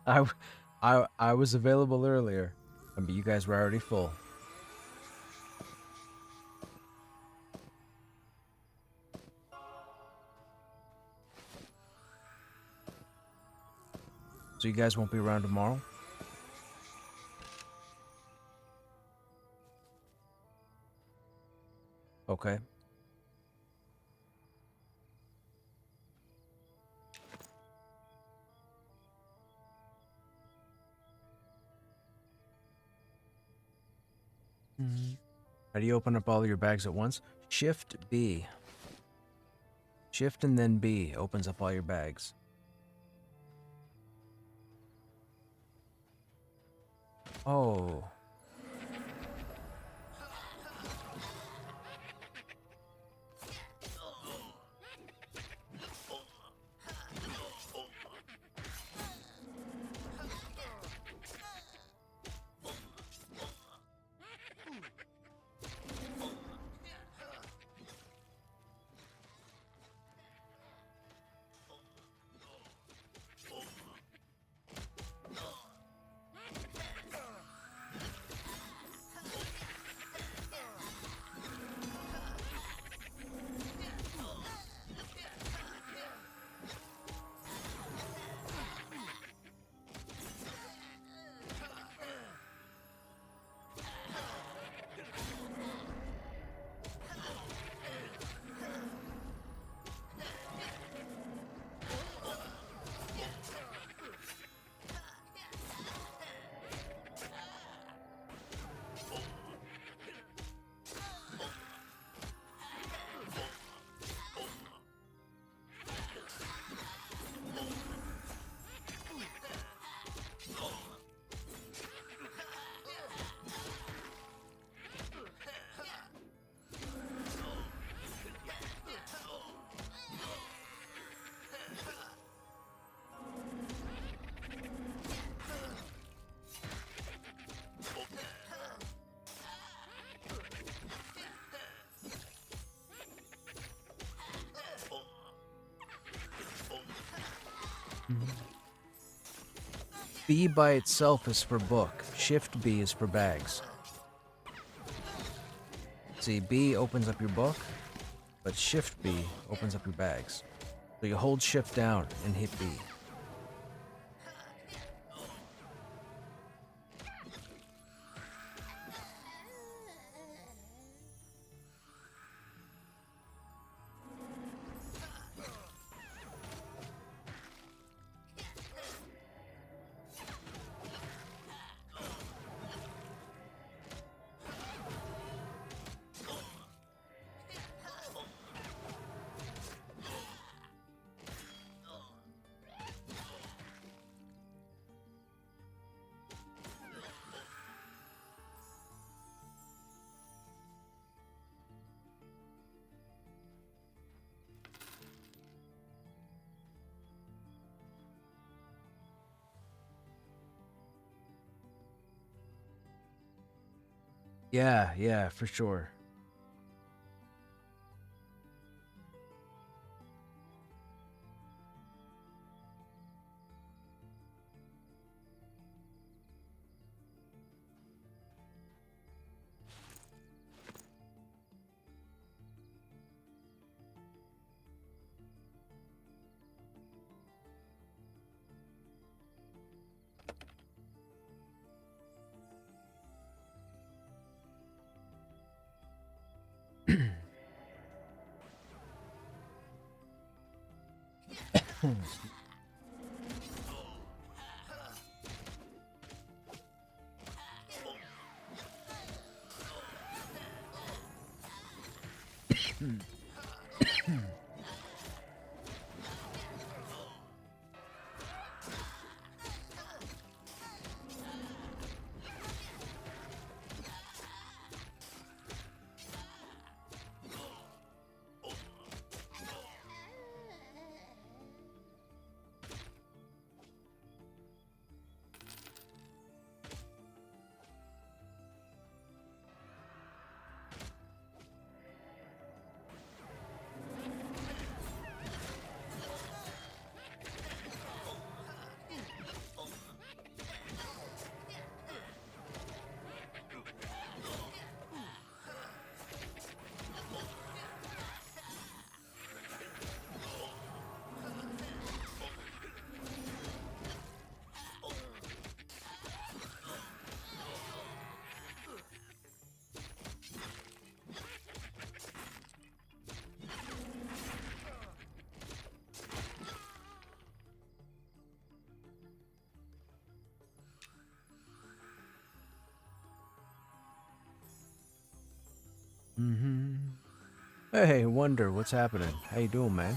I, I was available earlier, but you guys were already full. So you guys won't be around tomorrow? Okay. How do you open up all your bags at once? Shift B. Shift and then B opens up all your bags. Oh. B by itself is for book. Shift B is for bags. See, B opens up your book, but Shift B opens up your bags. So you hold Shift down and hit B. Yeah, for sure. Hey, Wonder, what's happening? How you doing, man?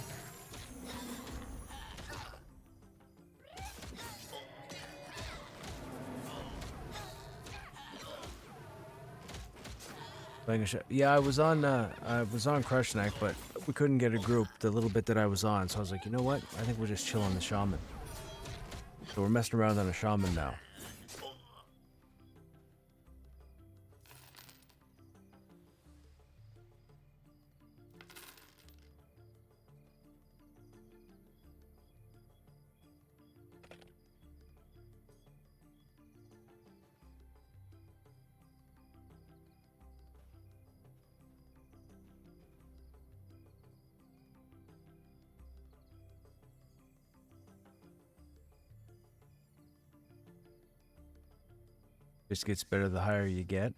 Yeah, I was on Krushnek, but we couldn't get a group the little bit that I was on, so I was like, you know what? I think we'll just chill on the shaman. So we're messing around on a shaman now. Just gets better the higher you get.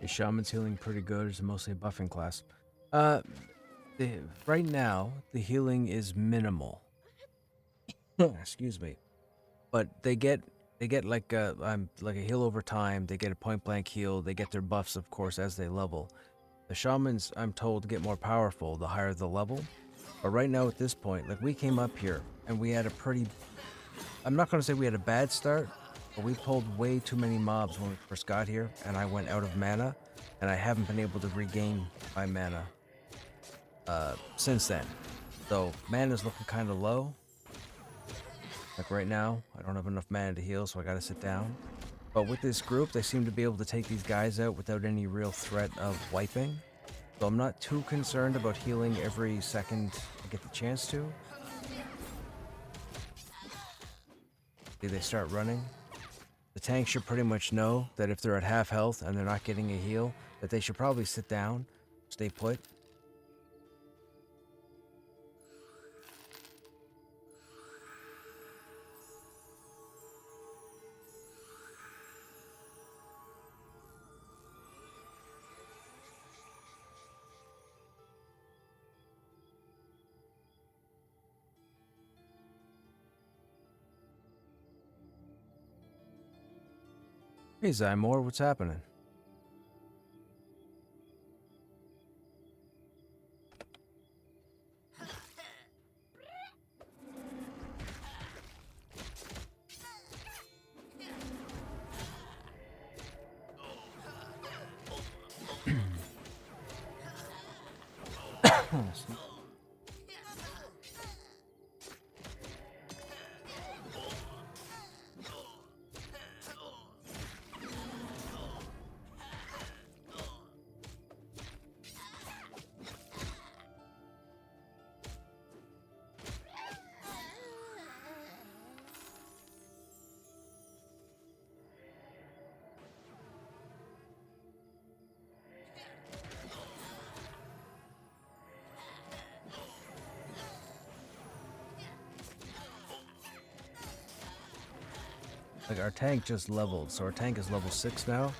Your shaman's healing pretty good. It's mostly a buffing class. Uh, right now the healing is minimal. Excuse me, but they get like like a heal over time. They get a point blank heal. They get their buffs, of course, as they level. The shamans, I'm told, get more powerful the higher the level. But right now at this point, like we came up here and we had a pretty. I'm not gonna say we had a bad start, but we pulled way too many mobs when we first got here, and I went out of mana, and I haven't been able to regain my mana since then. So mana's looking kind of low. Like right now, I don't have enough mana to heal, so I gotta sit down. But with this group, they seem to be able to take these guys out without any real threat of wiping. So I'm not too concerned about healing every second I get the chance to. See, they start running. The tank should pretty much know that if they're at half health and they're not getting a heal, that they should probably sit down, stay put. Hey, Zymor, what's happening? Like, our tank just leveled, so our tank is level 6 now.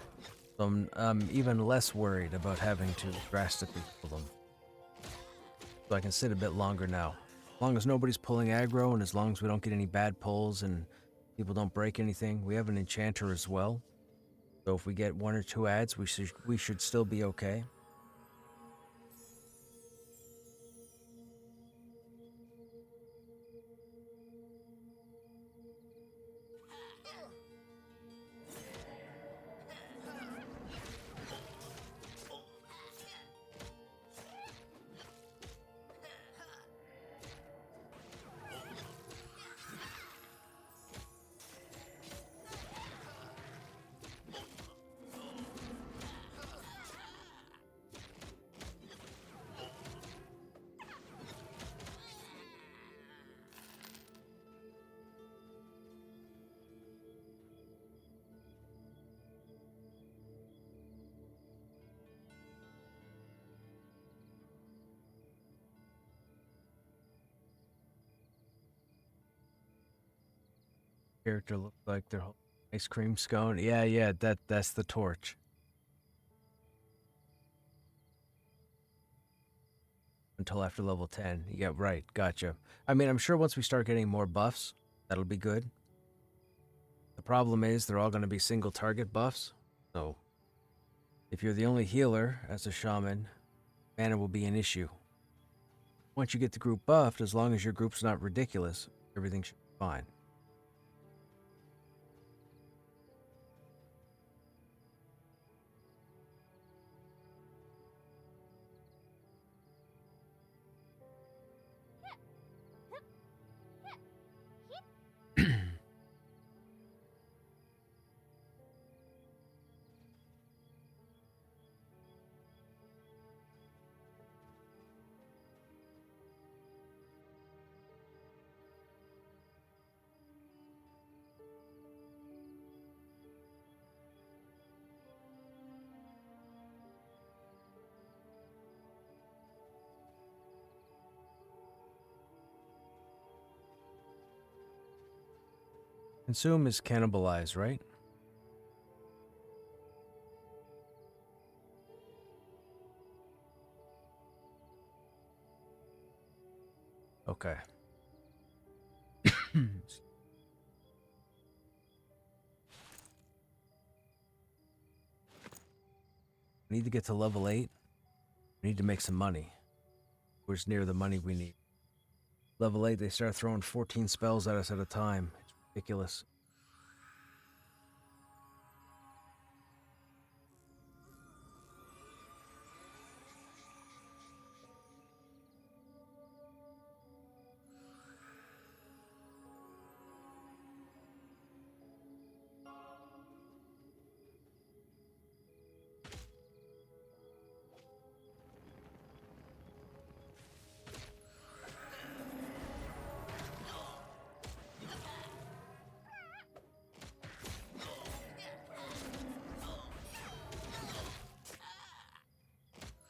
So I'm even less worried about having to drastically kill them. So I can sit a bit longer now. As long as nobody's pulling aggro, and as long as we don't get any bad pulls and people don't break anything. We have an enchanter as well. So if we get 1 or 2 ads, we should still be okay. Character looks like they're holding an ice cream scone. Yeah, that's the torch. Until after level 10. Yeah, right. Gotcha. I mean, I'm sure once we start getting more buffs, that'll be good. The problem is they're all going to be single target buffs. So if you're the only healer as a shaman, mana will be an issue. Once you get the group buffed, as long as your group's not ridiculous, everything should be fine. Consume is cannibalize, right? Okay. We need to get to level 8. We need to make some money. We're near the money we need. Level 8, they start throwing 14 spells at us at a time. It's ridiculous.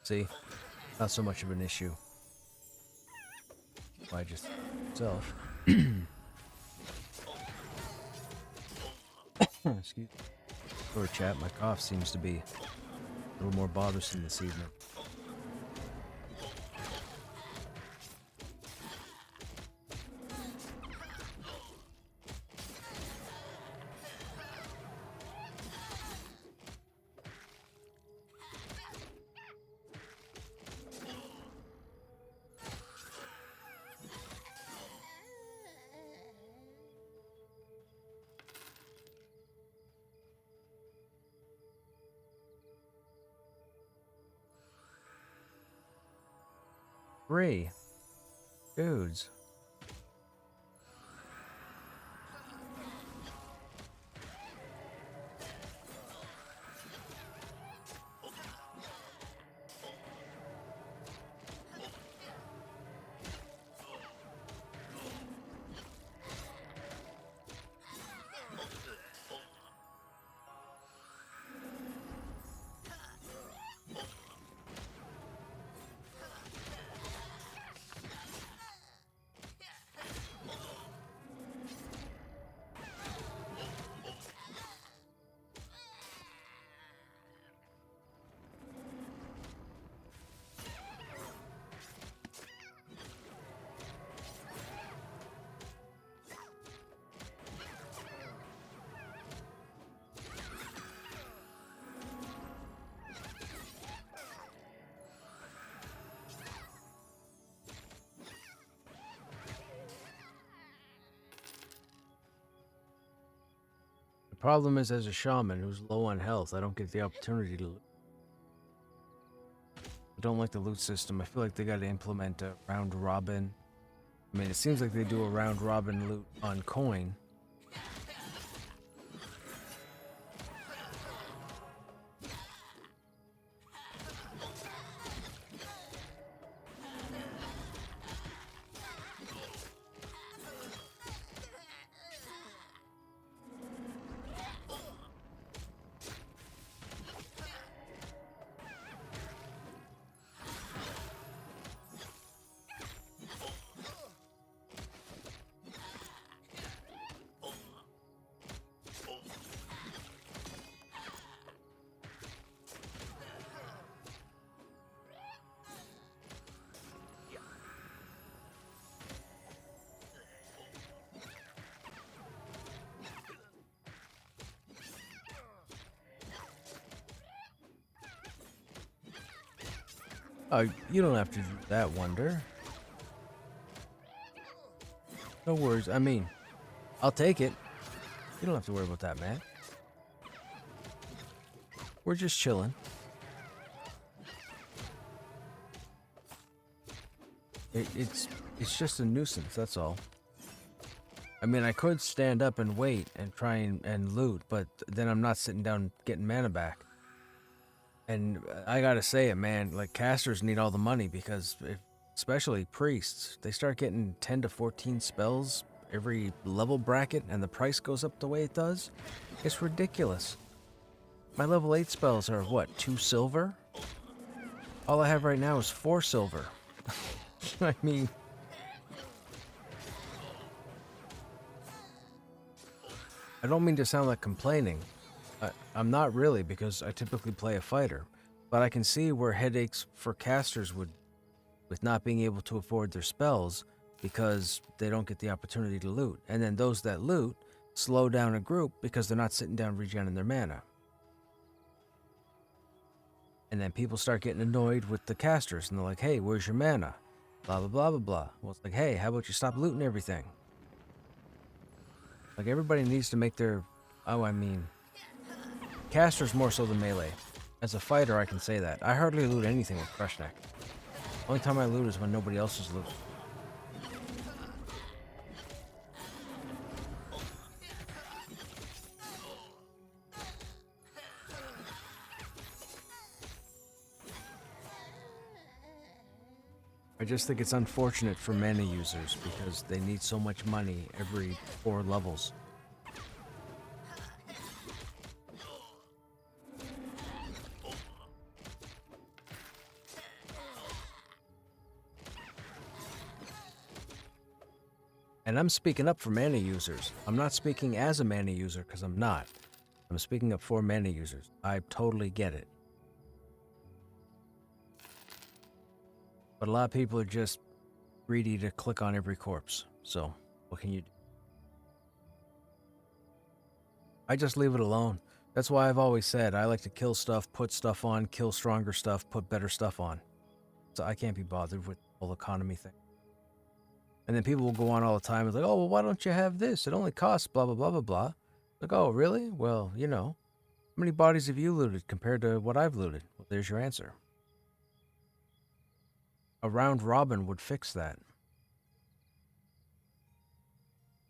See? Not so much of an issue. Why just myself? Excuse me. Sorry, chat. My cough seems to be a little more bothersome this evening. 3. Dudes. The problem is, as a shaman who's low on health, I don't get the opportunity to loot. I don't like the loot system. I feel like they got to implement a round robin. I mean, it seems like they do a round robin loot on coin. You don't have to do that, Wonder. No worries. I mean, I'll take it. You don't have to worry about that, man. We're just chilling. It's just a nuisance, that's all. I mean, I could stand up and wait and try and loot, but then I'm not sitting down getting mana back. And I gotta say it, man, like, casters need all the money because, especially priests, they start getting 10 to 14 spells every level bracket and the price goes up the way it does. It's ridiculous. My level 8 spells are, what, 2 silver? All I have right now is 4 silver. I mean... I don't mean to sound like complaining. I'm not really, because I typically play a fighter. But I can see where headaches for casters would, with not being able to afford their spells, because they don't get the opportunity to loot. And then those that loot slow down a group because they're not sitting down regenerating their mana. And then people start getting annoyed with the casters, and they're like, hey, where's your mana? Blah, blah, blah, blah, blah. Well, it's like, hey, how about you stop looting everything? Like, everybody needs to make their... Oh, I mean... Casters more so than melee. As a fighter, I can say that. I hardly loot anything with Krushnek. Only time I loot is when nobody else is looting. I just think it's unfortunate for mana users because they need so much money every 4 levels. And I'm speaking up for mana users. I'm not speaking as a mana user because I'm not. I'm speaking up for mana users. I totally get it. But a lot of people are just greedy to click on every corpse. So, what can you do? I just leave it alone. That's why I've always said I like to kill stuff, put stuff on, kill stronger stuff, put better stuff on. So I can't be bothered with the whole economy thing. And then people will go on all the time and like, oh, well, why don't you have this? It only costs blah, blah, blah, blah, blah. Like, oh, really? Well, you know, how many bodies have you looted compared to what I've looted? Well, there's your answer. A round robin would fix that.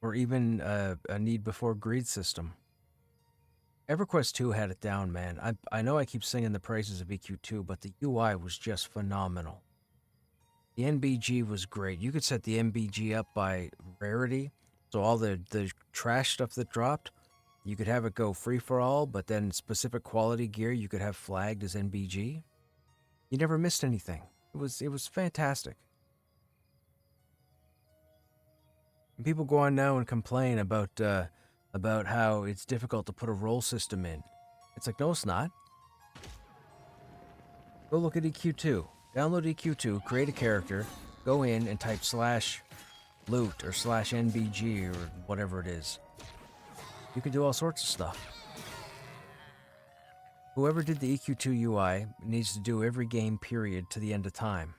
Or even a need before greed system. EverQuest 2 had it down, man. I know I keep singing the praises of EQ2, but the UI was just phenomenal. The NBG was great. You could set the NBG up by rarity, so all the trash stuff that dropped, you could have it go free for all, but then specific quality gear you could have flagged as NBG. You never missed anything. It was fantastic. And people go on now and complain about how it's difficult to put a roll system in. It's like, no, it's not. Go look at EQ2. Download EQ2, create a character, go in and type /loot or /NBG or whatever it is. You can do all sorts of stuff. Whoever did the EQ2 UI needs to do every game period to the end of time.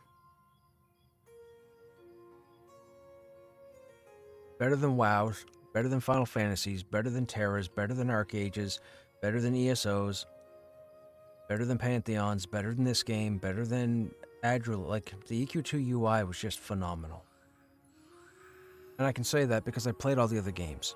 Better than WoWs, better than Final Fantasies, better than Terras, better than Arc Ages, better than ESOs, better than Pantheons, better than this game, better than Adril. Like, the EQ2 UI was just phenomenal. And I can say that because I played all the other games.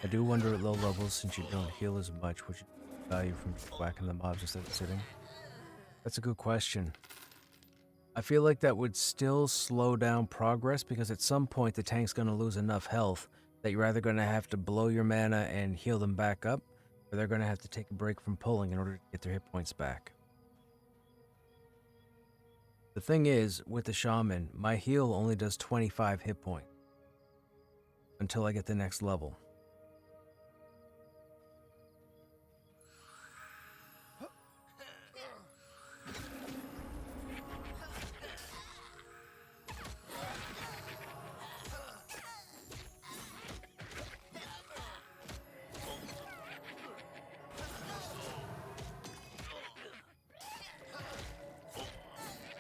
I do wonder at low levels, since you don't heal as much, would you value from whacking the mobs instead of sitting? That's a good question. I feel like that would still slow down progress because at some point the tank's going to lose enough health that you're either going to have to blow your mana and heal them back up, or they're going to have to take a break from pulling in order to get their hit points back. The thing is, with the shaman, my heal only does 25 hit points until I get the next level.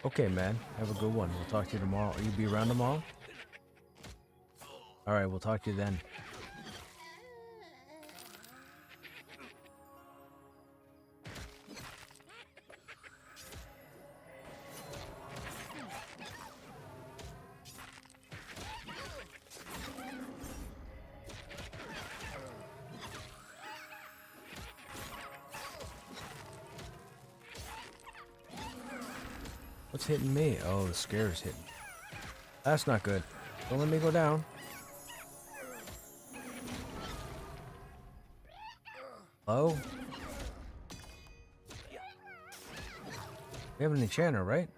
Okay, man. Have a good one. We'll talk to you tomorrow. Will you be around tomorrow? Alright, we'll talk to you then. What's hitting me? Oh, the scare's hitting. That's not good. Don't let me go down. Hello? We have an enchanter, right?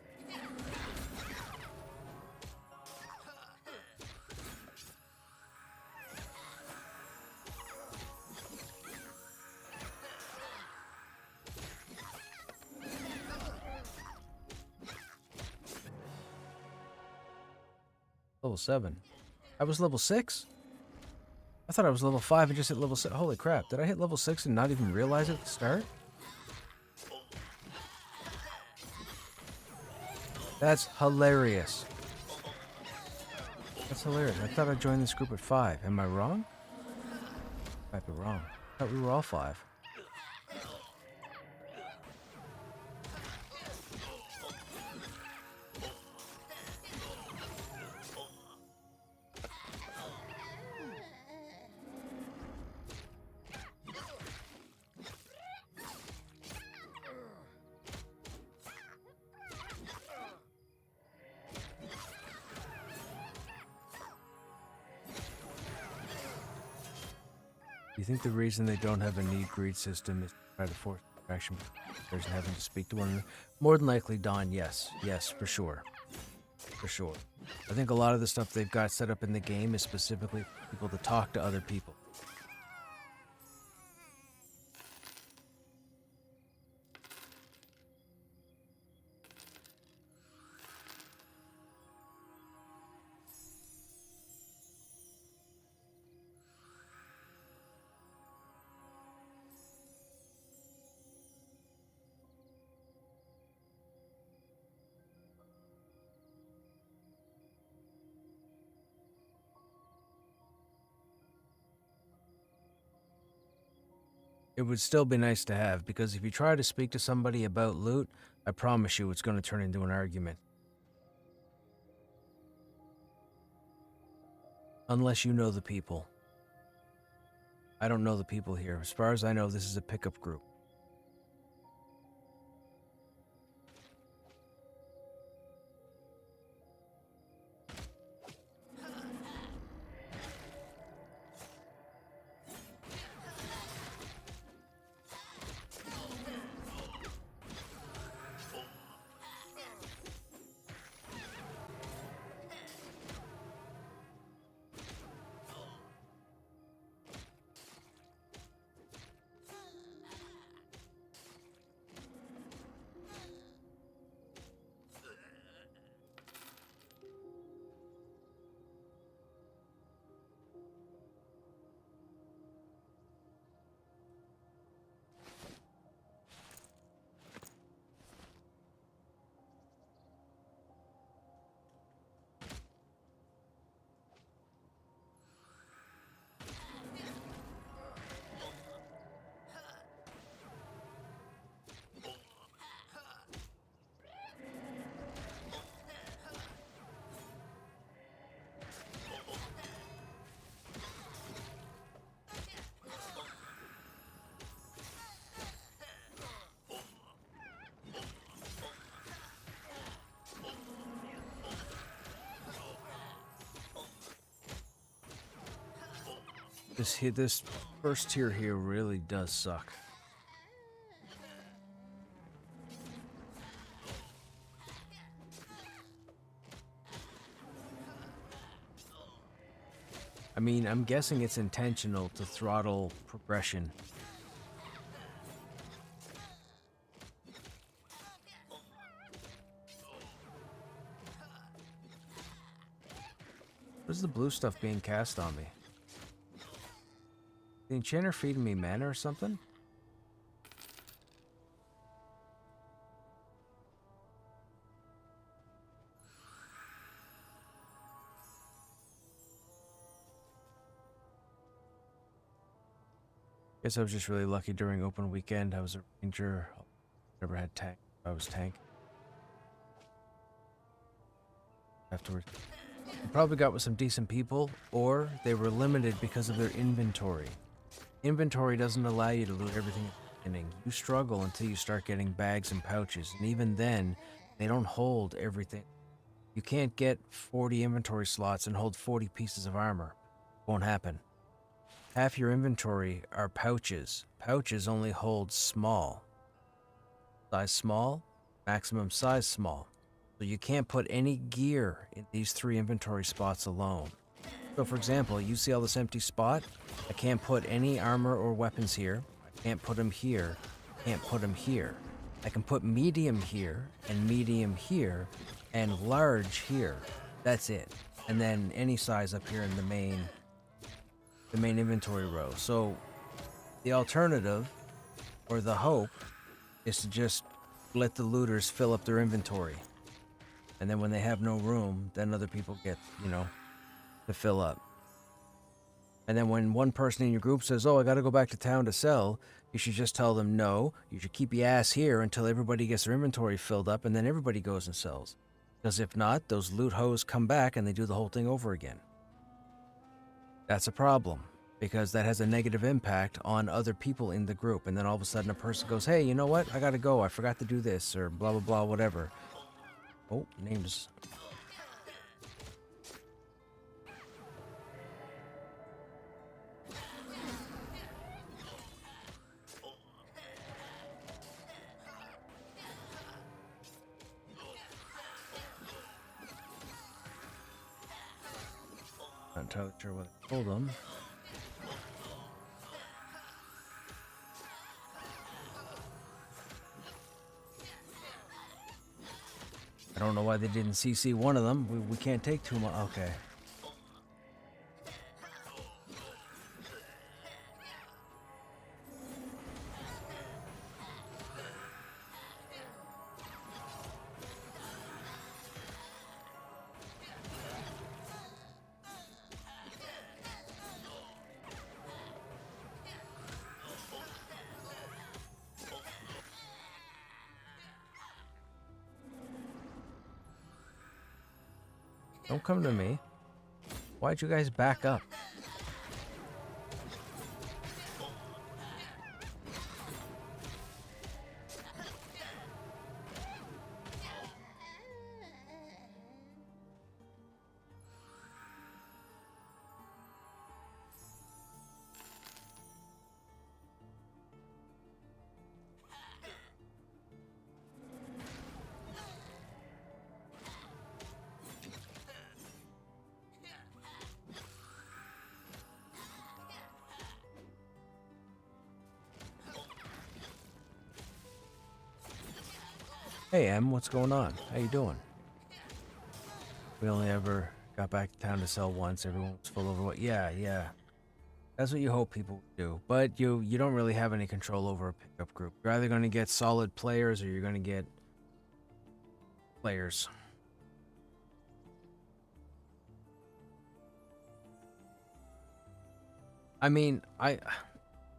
Level 7. I was level 6? I thought I was level 5 and just hit level 6. Holy crap, did I hit level 6 and not even realize it at the start? That's hilarious. That's hilarious. I thought I joined this group at 5. Am I wrong? I might be wrong. I thought we were all 5. You think the reason they don't have a need-greed system is to try to force interaction between players and having to speak to one another? More than likely, Don, yes. Yes, for sure. For sure. I think a lot of the stuff they've got set up in the game is specifically for people to talk to other people. It would still be nice to have, because if you try to speak to somebody about loot, I promise you it's going to turn into an argument. Unless you know the people. I don't know the people here. As far as I know, this is a pickup group. This first tier here really does suck. I mean, I'm guessing it's intentional to throttle progression. What's the blue stuff being cast on me? The enchanter feeding me mana or something? Guess I was just really lucky during open weekend. I was a ranger. Never had tank. I was tank. Afterwards. You probably got with some decent people, or they were limited because of their inventory. Inventory doesn't allow you to loot everything at the beginning. You struggle until you start getting bags and pouches, and even then, they don't hold everything. You can't get 40 inventory slots and hold 40 pieces of armor. Won't happen. Half your inventory are pouches. Pouches only hold small. Size small, maximum size small. So you can't put any gear in these 3 inventory spots alone. So for example, you see all this empty spot? I can't put any armor or weapons here. I can't put them here. Can't put them here. I can put medium here, and large here. That's it. And then any size up here in the main inventory row. So the alternative, or the hope, is to just let the looters fill up their inventory. And then when they have no room, then other people get, to fill up. And then when one person in your group says, oh, I gotta go back to town to sell, you should just tell them, no, you should keep your ass here until everybody gets their inventory filled up, and then everybody goes and sells. Because if not, those loot hoes come back and they do the whole thing over again. That's a problem, because that has a negative impact on other people in the group. And then all of a sudden a person goes, hey, you know what? I gotta go. I forgot to do this, or blah, blah, blah, whatever. Oh, names. entirely sure what I told him. I don't know why they didn't CC one of them. We can't take too much. Okay. Don't come to me. Why'd you guys back up? Hey, Em, what's going on? How you doing? We only ever got back to town to sell once. Everyone was full over what? Yeah. That's what you hope people do. But you don't really have any control over a pickup group. You're either going to get solid players or you're going to get players. I mean, I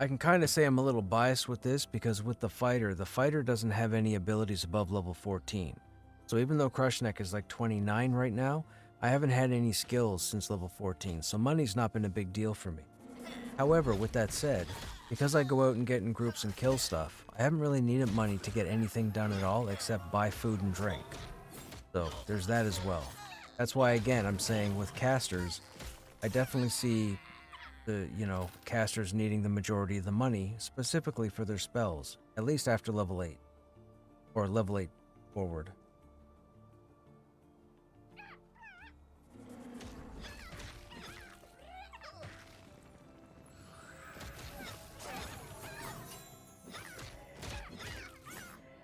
can kind of say I'm a little biased with this because with the fighter doesn't have any abilities above level 14. So even though Krushnek is like 29 right now, I haven't had any skills since level 14, so money's not been a big deal for me. However, with that said, because I go out and get in groups and kill stuff, I haven't really needed money to get anything done at all except buy food and drink. So there's that as well. That's why, again, I'm saying with casters, I definitely see the, casters needing the majority of the money, specifically for their spells, at least after level 8. Or level 8 forward.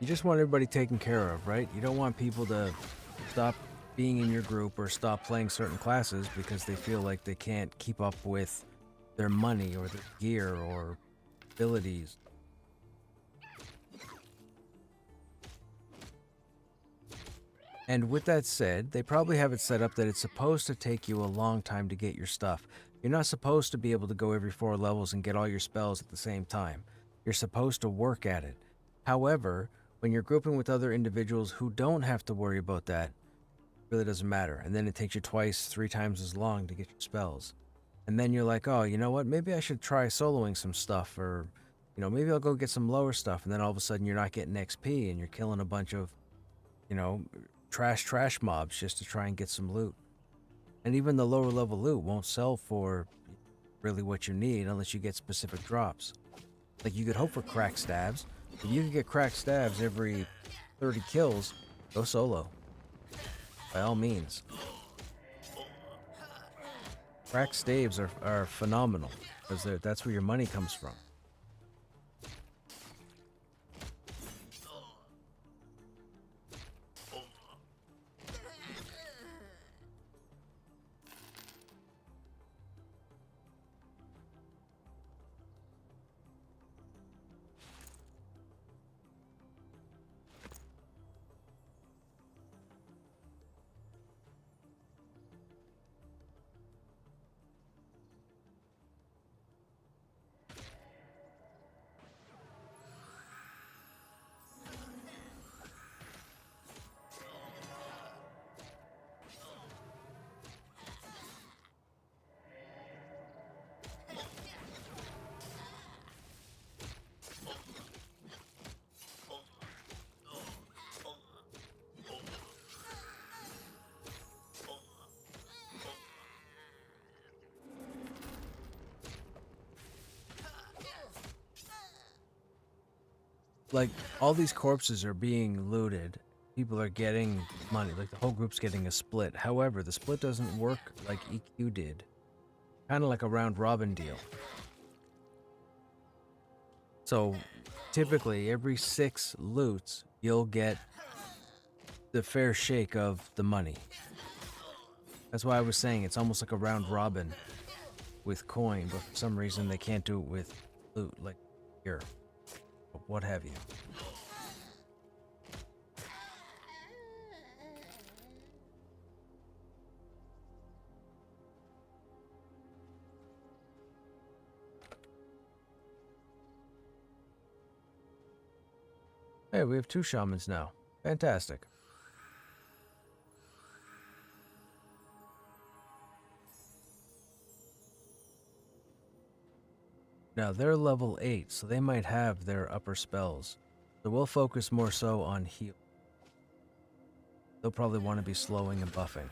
You just want everybody taken care of, right? You don't want people to stop being in your group or stop playing certain classes because they feel like they can't keep up with their money or their gear or abilities. And with that said, they probably have it set up that it's supposed to take you a long time to get your stuff. You're not supposed to be able to go every 4 levels and get all your spells at the same time. You're supposed to work at it. However, when you're grouping with other individuals who don't have to worry about that, it really doesn't matter. And then it takes you twice, 3 times as long to get your spells. And then you're like, oh, you know what? Maybe I should try soloing some stuff, or, maybe I'll go get some lower stuff. And then all of a sudden you're not getting XP and you're killing a bunch of, trash mobs just to try and get some loot. And even the lower level loot won't sell for really what you need unless you get specific drops. Like, you could hope for crack stabs. If you can get cracked stabs every 30 kills, go solo. By all means. Cracked staves are phenomenal, because that's where your money comes from. Like, all these corpses are being looted. People are getting money. Like, the whole group's getting a split. However, the split doesn't work like EQ did. kind of like a round robin deal. So typically every 6 loots, you'll get the fair shake of the money. That's why I was saying it's almost like a round robin with coin, but for some reason they can't do it with loot, like here, or what have you. Hey, we have 2 shamans now. Fantastic. Now, they're level 8, so they might have their upper spells. So we'll focus more so on heal. They'll probably want to be slowing and buffing.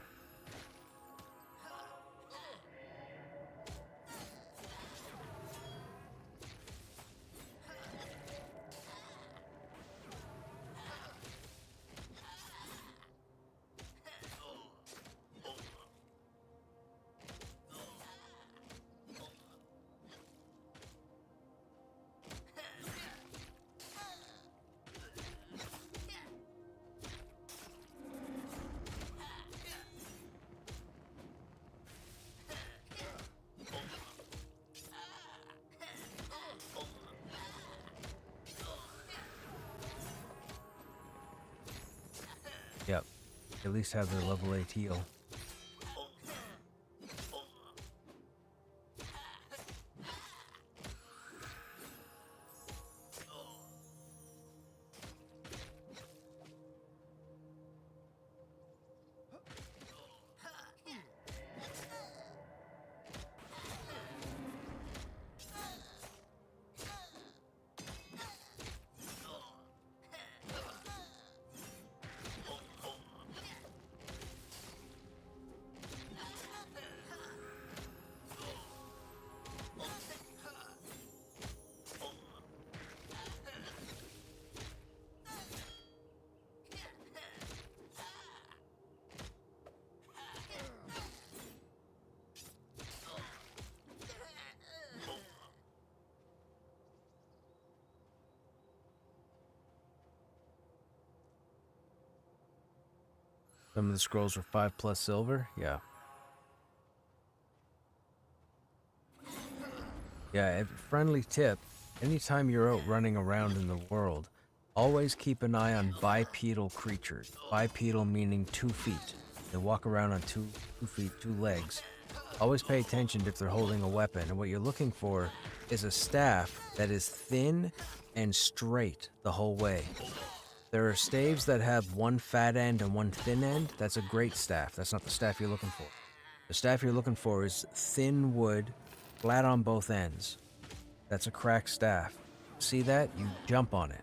Yep. At least have their level 8 heal. Some of the scrolls were 5+ silver. Yeah. Yeah, a friendly tip. Anytime you're out running around in the world, always keep an eye on bipedal creatures. Bipedal meaning 2 feet. They walk around on 2 feet, 2 legs. Always pay attention if they're holding a weapon. And what you're looking for is a staff that is thin and straight the whole way. There are staves that have one fat end and one thin end. That's a great staff. That's not the staff you're looking for. The staff you're looking for is thin wood, flat on both ends. That's a cracked staff. See that? You jump on it.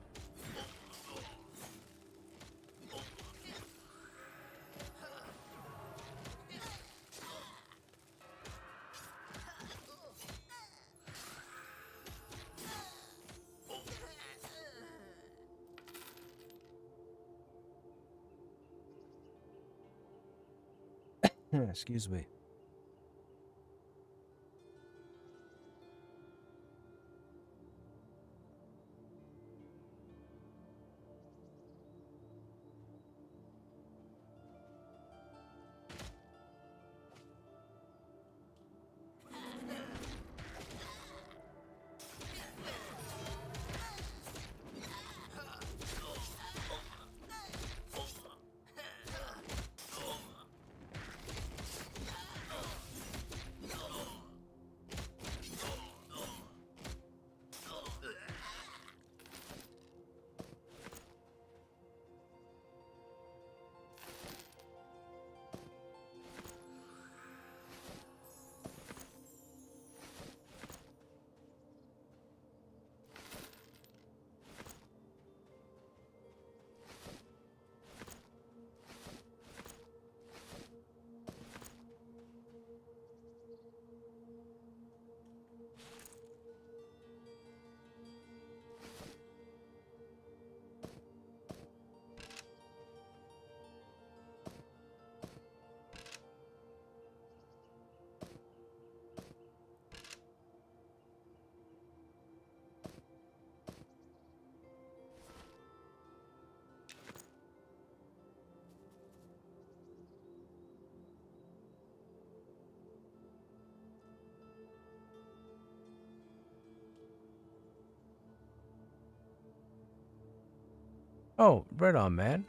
Excuse me. Oh, right on, man.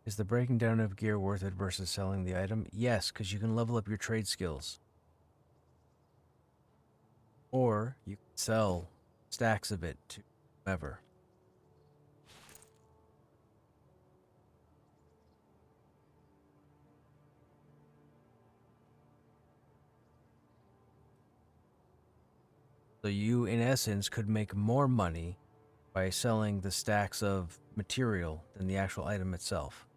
Is the breaking down of gear worth it versus selling the item? Yes, because you can level up your trade skills. Or you can sell stacks of it to whoever. So you, in essence, could make more money by selling the stacks of material than the actual item itself.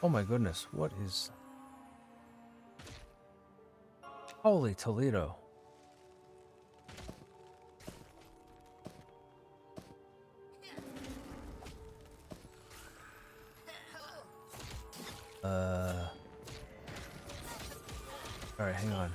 Oh my goodness, what is... Holy Toledo. Alright, hang on.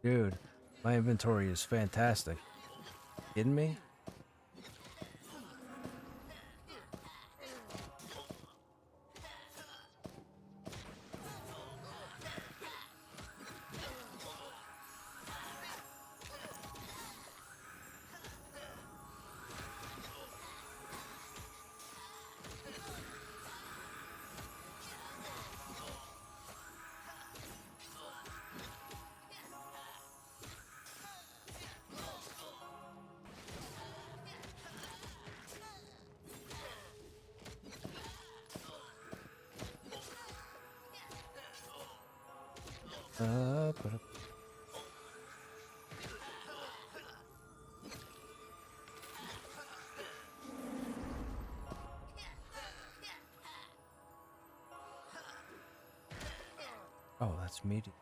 Dude, my inventory is fantastic. Kidding me? But oh, that's meaty.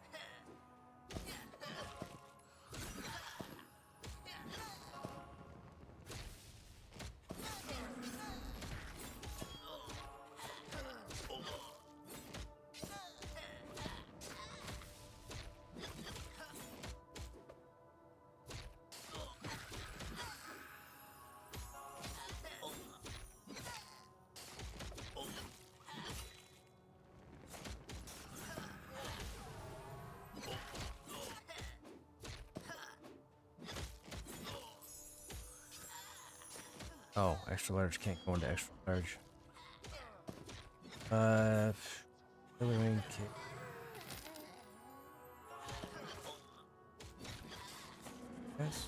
Oh, extra large can't go into extra large. Filling kit. Yes.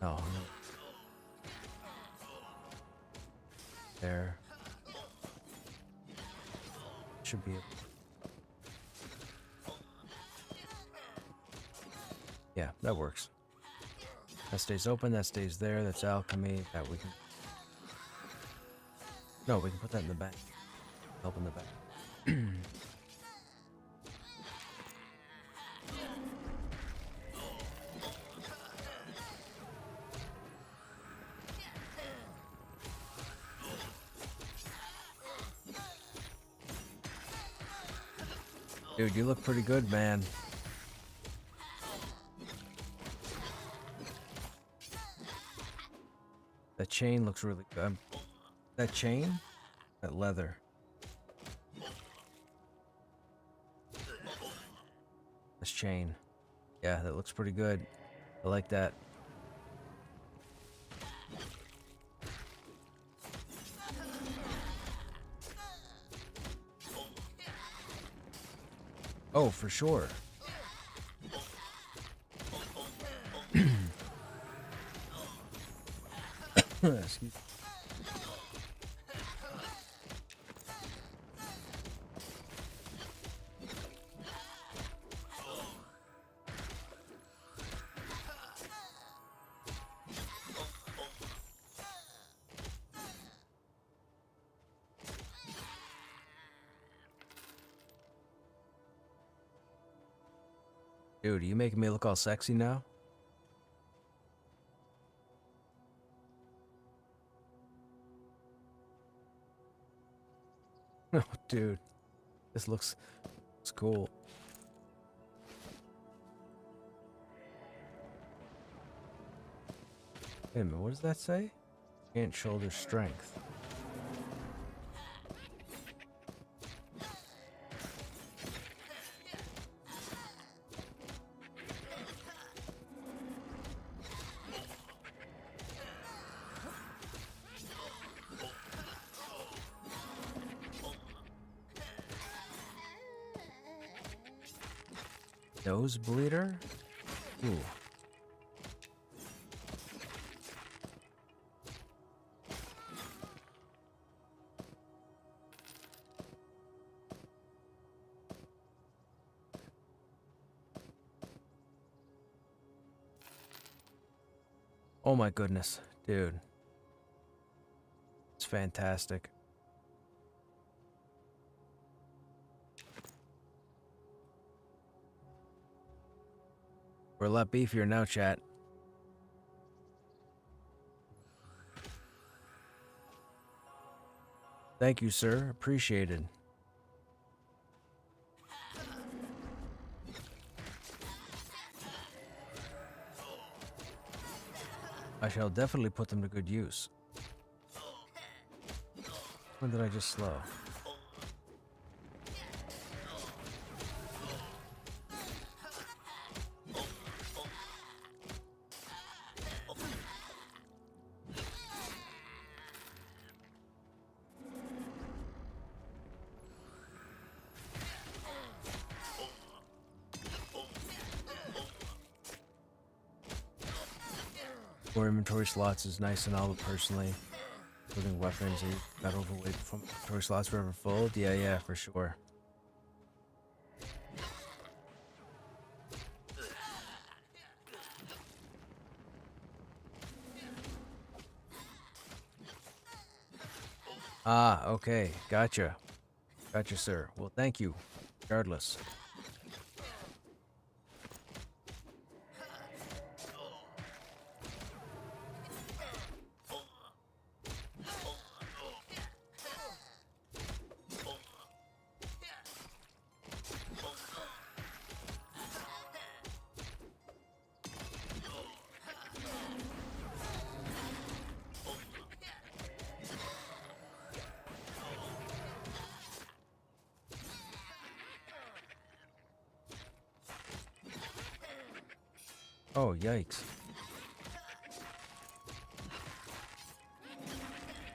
Oh, no. There. Should be it. Yeah, that works. That stays open, that stays there, that's alchemy, that we can... No, we can put that in the back. Help in the back. Dude, you look pretty good, man. That chain looks really good. That chain? That leather. This chain. Yeah, that looks pretty good. I like that. Oh, for sure. Excuse me. Dude, are you making me look all sexy now? Oh, dude. This looks cool. Wait a minute, what does that say? Giant shoulder strength. Nose bleeder? Ooh. Oh my goodness, dude. It's fantastic. We're a lot beefier now, chat. Thank you, sir. Appreciated. I shall definitely put them to good use. When did I just slow? More inventory slots is nice and all, but personally, including weapons, you got overweight from inventory slots were ever full. Yeah, for sure. Ah, okay. Gotcha. Gotcha, sir. Well, thank you. Regardless. Oh, yikes.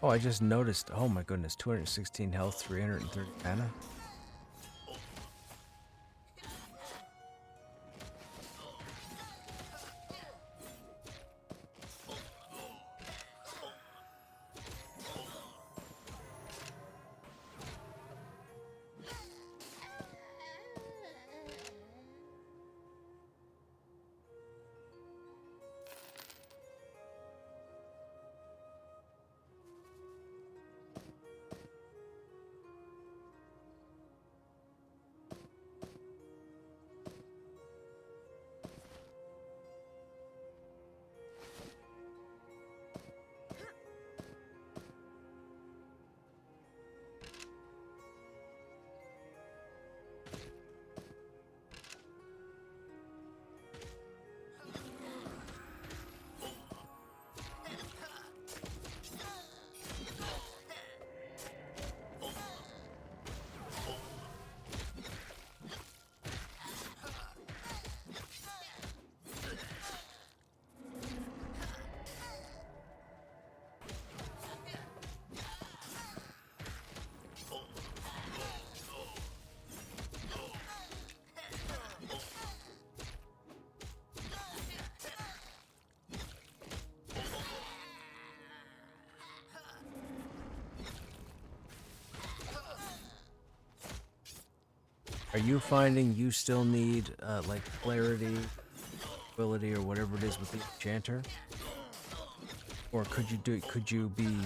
Oh, I just noticed. Oh my goodness. 216 health, 330 mana. Are you finding you still need like clarity, ability, or whatever it is with the enchanter? Or could you be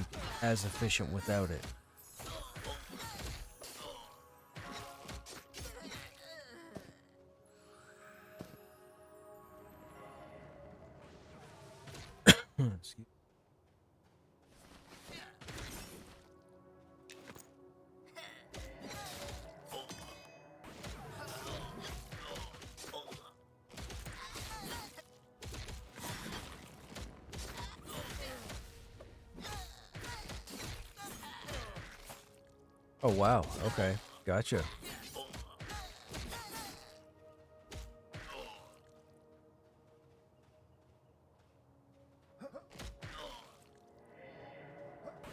as efficient without it? Excuse- Oh wow, okay. Gotcha.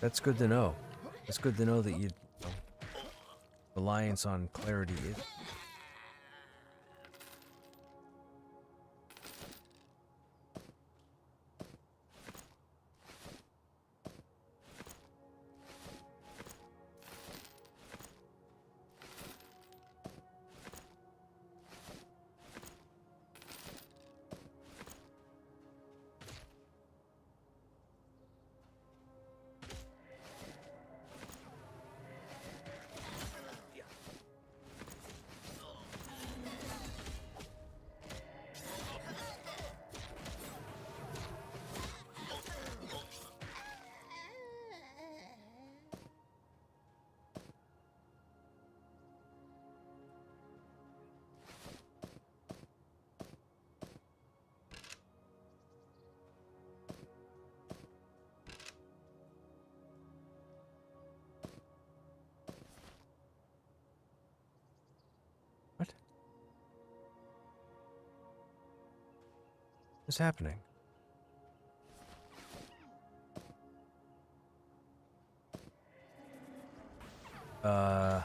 That's good to know. It's good to know that you know, reliance on clarity is. What is happening? Uh.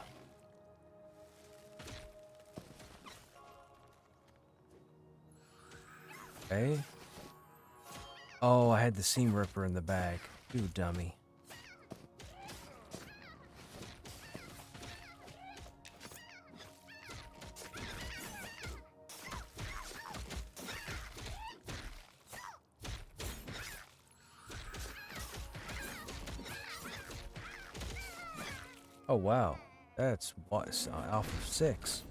Okay. Oh, I had the seam ripper in the bag. You dummy. Oh wow, that's what off of 6.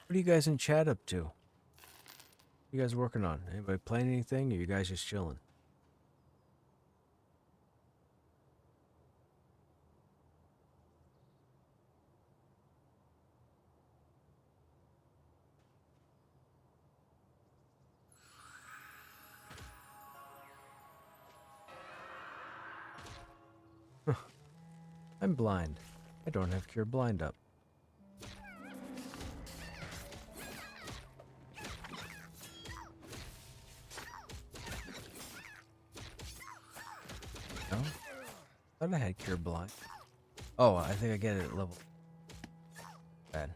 What are you guys in chat up to? What you guys working on? Anybody playing anything, or you guys just chilling? I'm blind. I don't have Cure Blind up. No? Thought I had Cure Blind. Oh, I think I get it at level. Bad.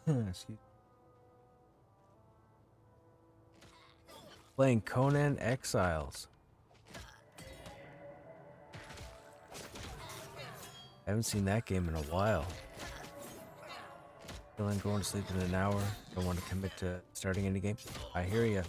Excuse. Playing Conan Exiles. I haven't seen that game in a while. Feeling going to sleep in an hour. Don't want to commit to starting any game. I hear ya.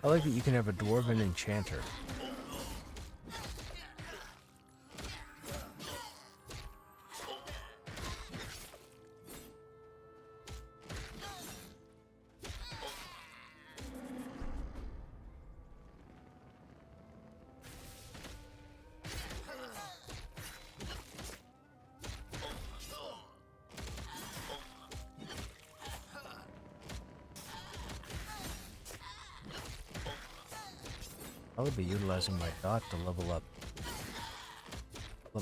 I like that you can have a dwarven enchanter. I would be utilizing my dot to level up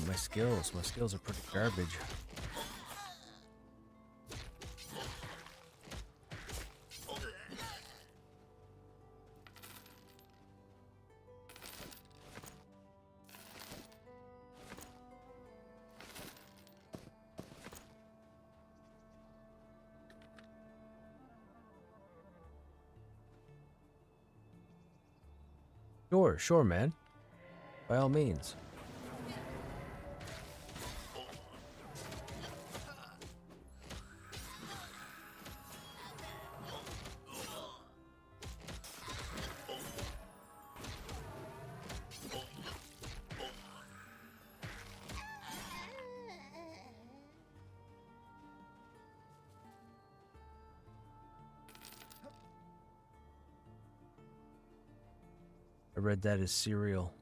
my skills. My skills are pretty garbage. Sure, man. By all means. I read that as cereal.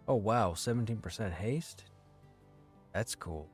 Oh wow, 17% haste? That's cool.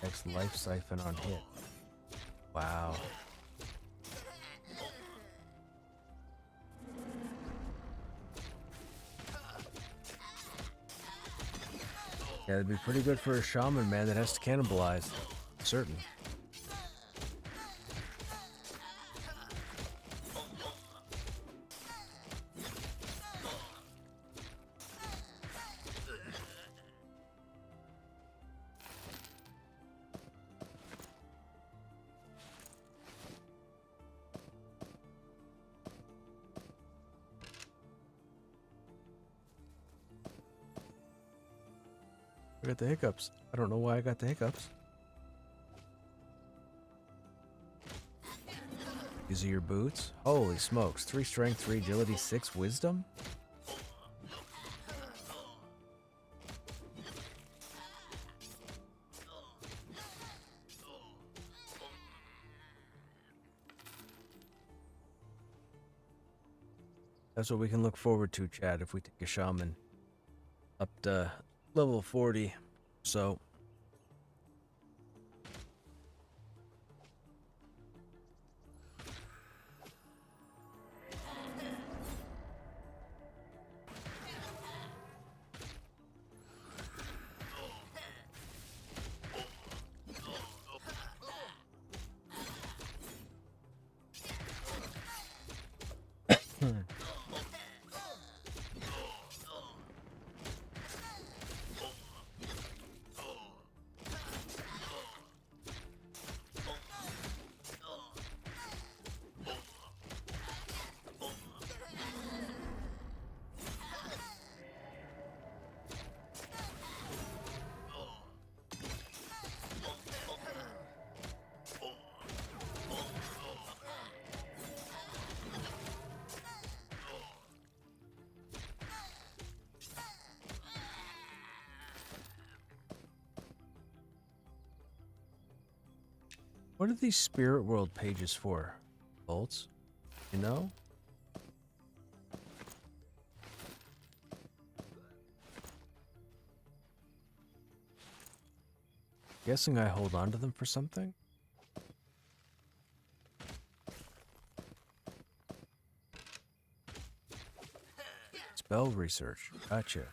Next life siphon on hit. Wow. Yeah, that'd be pretty good for a shaman, man, that has to cannibalize. Certain. I got the hiccups. I don't know why I got the hiccups. These are your boots? Holy smokes. 3 strength, 3 agility, 6 wisdom? That's what we can look forward to, Chad, if we take a shaman up to level 40. So... What are these spirit world pages for? Bolts? You know? Guessing I hold on to them for something? Spell research. Gotcha.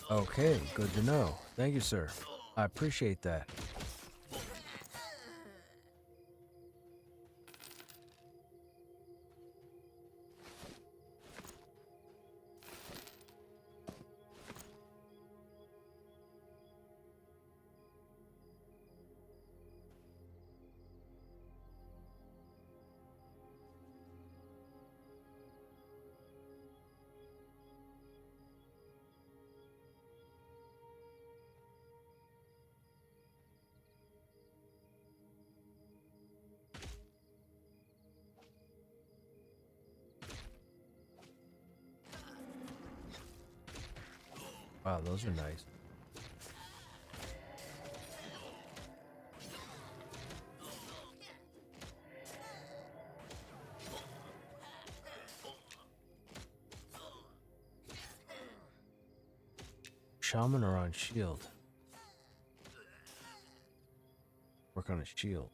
Okay, good to know. Thank you, sir. I appreciate that. Wow, those are nice. Shaman or on shield? Work on a shield.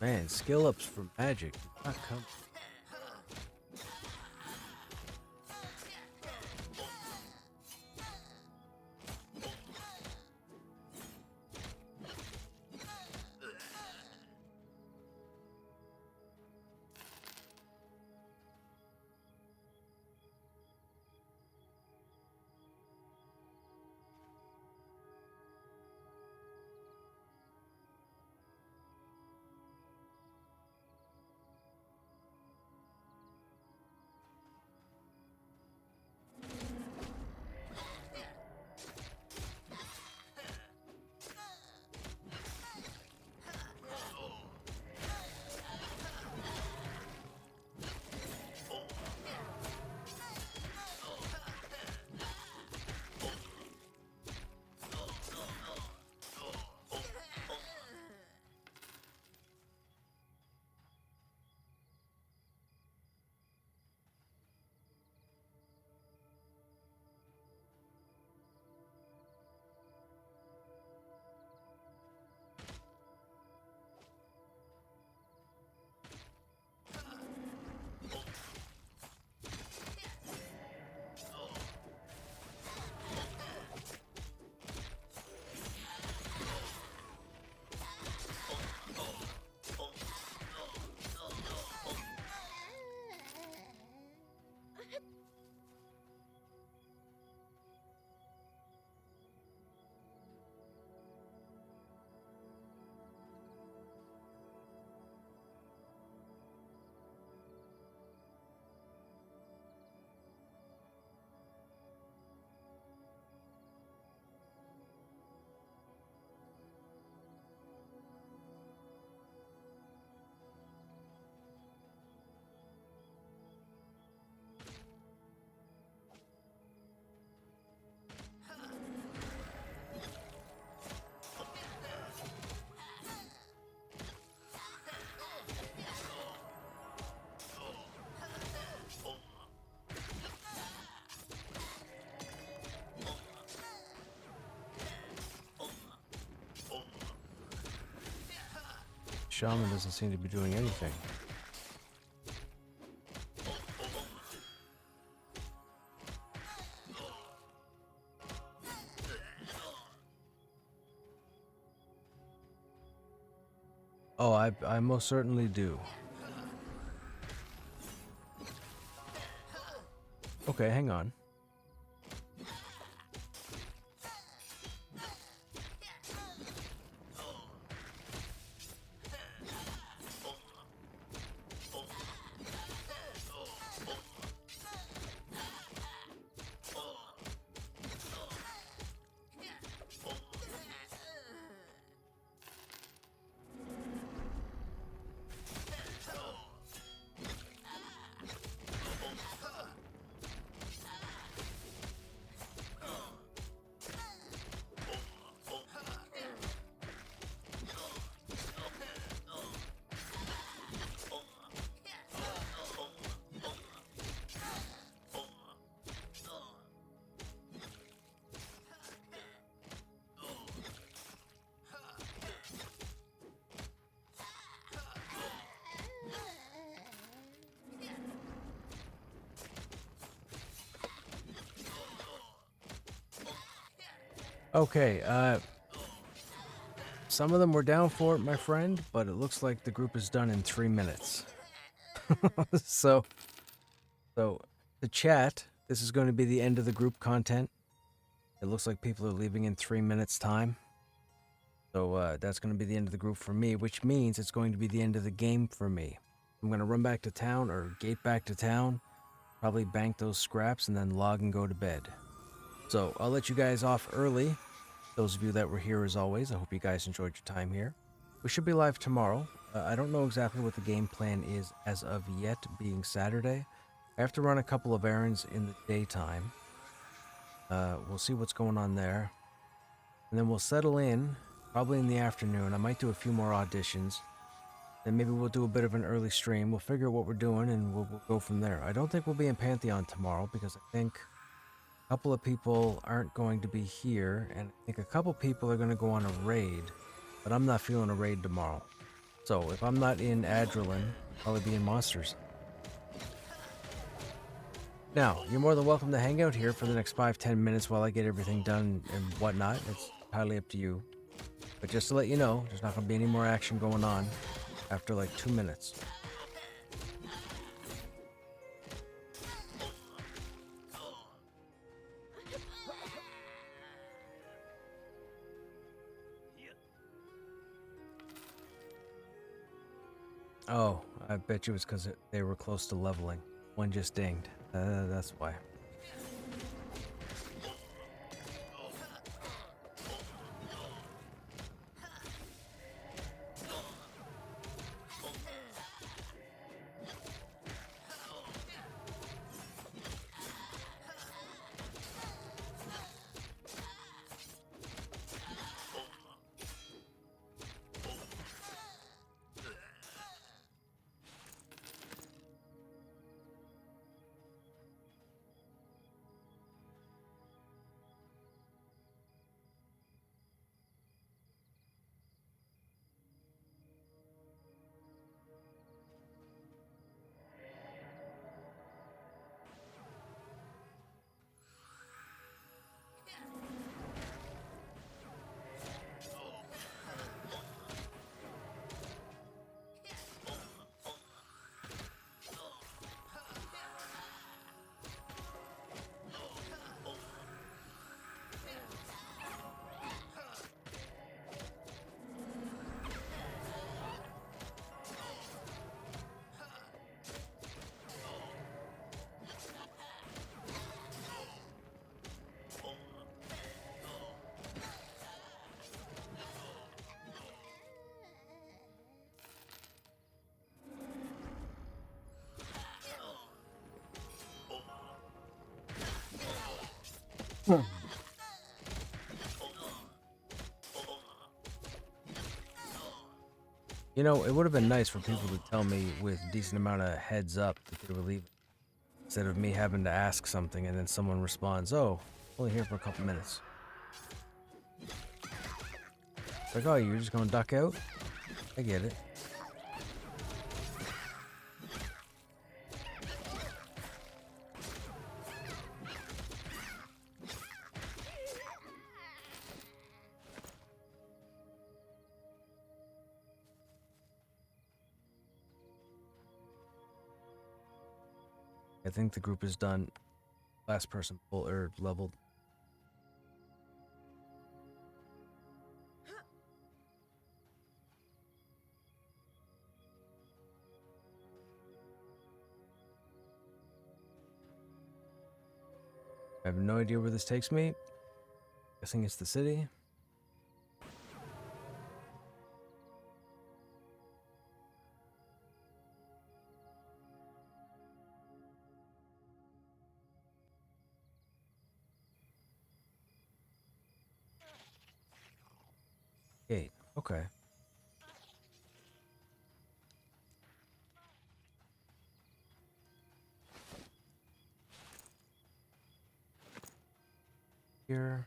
Man, skill ups for magic. Did not come. Shaman doesn't seem to be doing anything. Oh, I most certainly do. Okay, hang on. Okay, some of them were down for it, my friend, but it looks like the group is done in 3 minutes. So the chat, this is going to be the end of the group content. It looks like people are leaving in 3 minutes time. So that's going to be the end of the group for me, which means it's going to be the end of the game for me. I'm going to run back to town or gate back to town, probably bank those scraps and then log and go to bed. So I'll let you guys off early. Those of you that were here as always, I hope you guys enjoyed your time here. We should be live tomorrow. I don't know exactly what the game plan is as of yet, being Saturday. I have to run a couple of errands in the daytime. We'll see what's going on there. And then we'll settle in, probably in the afternoon. I might do a few more auditions. Then maybe we'll do a bit of an early stream. We'll figure out what we're doing and we'll go from there. I don't think we'll be in Pantheon tomorrow because I think a couple of people aren't going to be here. And I think a couple people are going to go on a raid. But I'm not feeling a raid tomorrow. So if I'm not in Adrenaline, I'll probably be in Monsters. Now, you're more than welcome to hang out here for the next 5-10 minutes while I get everything done and whatnot. It's entirely up to you. But just to let you know, there's not going to be any more action going on after like 2 minutes. Oh, I bet you it's because they were close to leveling. One just dinged. That's why. You know, it would have been nice for people to tell me with a decent amount of heads up that they were leaving. Instead of me having to ask something and then someone responds, oh, only here for a couple minutes. It's like, oh, you're just going to duck out? I get it. I think the group is done. Last person full or leveled. I have no idea where this takes me. Guessing it's the city. Gate. Okay. Here.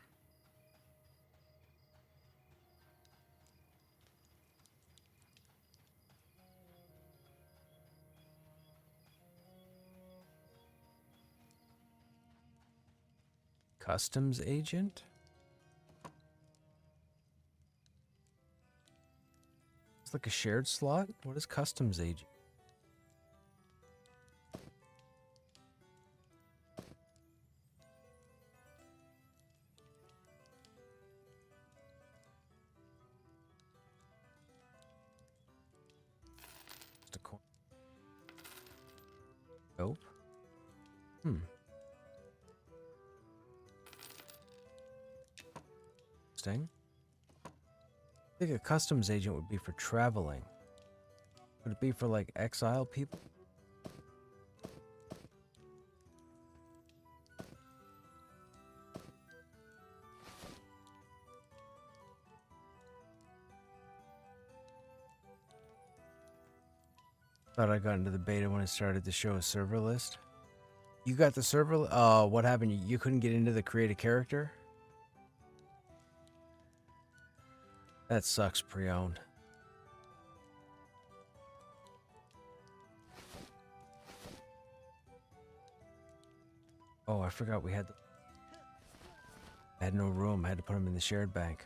Customs agent? It's like a shared slot? What is customs agent? Just a coin. Nope. Interesting. I think a customs agent would be for traveling. Would it be for like exile people? Thought I got into the beta when it started to show a server list. You got the server? Oh, what happened? You couldn't get into the create a character? That sucks, pre-owned. Oh, I forgot we had. I had no room. I had to put them in the shared bank.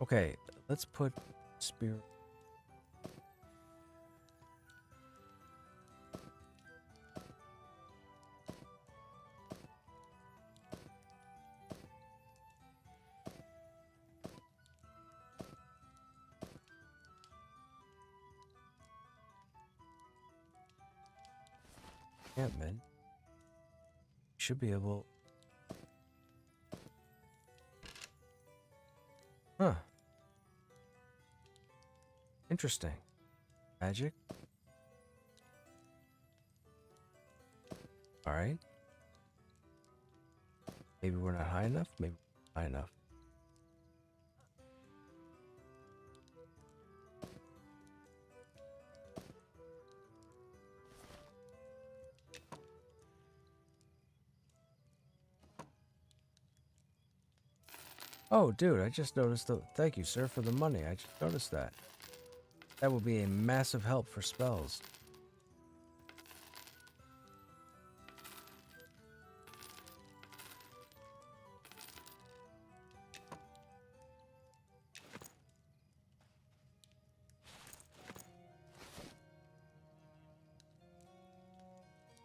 Okay, let's put spirit. Yeah, man. Should be able. Huh. Interesting. Magic. All right. Maybe we're not high enough. Maybe we're high enough. Oh, dude, I just noticed the. Thank you, sir, for the money. I just noticed that. That would be a massive help for spells.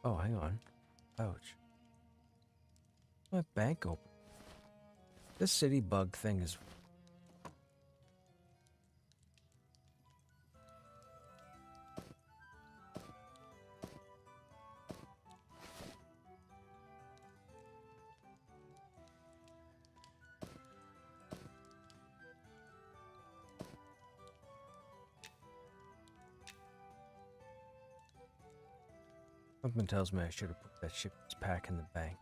Oh, hang on. Ouch. My bank open. This city bug thing is. Something tells me I should have put that ship's pack in the bank.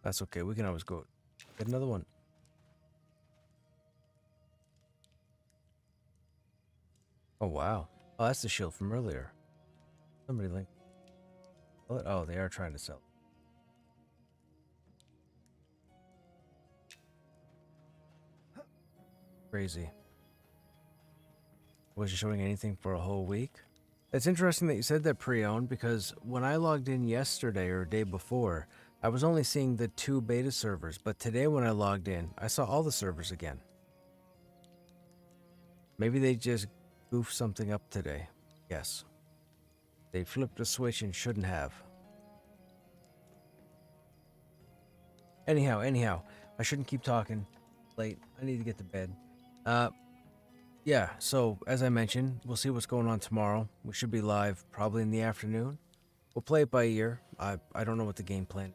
That's okay. We can always go get another one. Oh, wow. Oh, that's the shield from earlier. Somebody linked. Oh, they are trying to sell. Crazy. Wasn't showing anything for a whole week. It's interesting that you said that pre-owned because when I logged in yesterday or day before, I was only seeing the 2 beta servers, but today when I logged in, I saw all the servers again. Maybe they just goofed something up today. Yes. They flipped a switch and shouldn't have. Anyhow, I shouldn't keep talking. Late. I need to get to bed. Yeah, so as I mentioned, we'll see what's going on tomorrow. We should be live probably in the afternoon. We'll play it by ear. I don't know what the game plan is.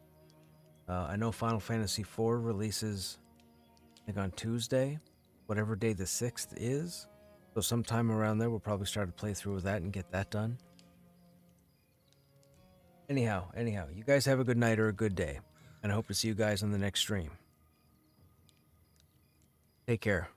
I know Final Fantasy IV releases, I think, on Tuesday, whatever day the 6th is. So sometime around there, we'll probably start to play through with that and get that done. Anyhow, you guys have a good night or a good day. And I hope to see you guys on the next stream. Take care.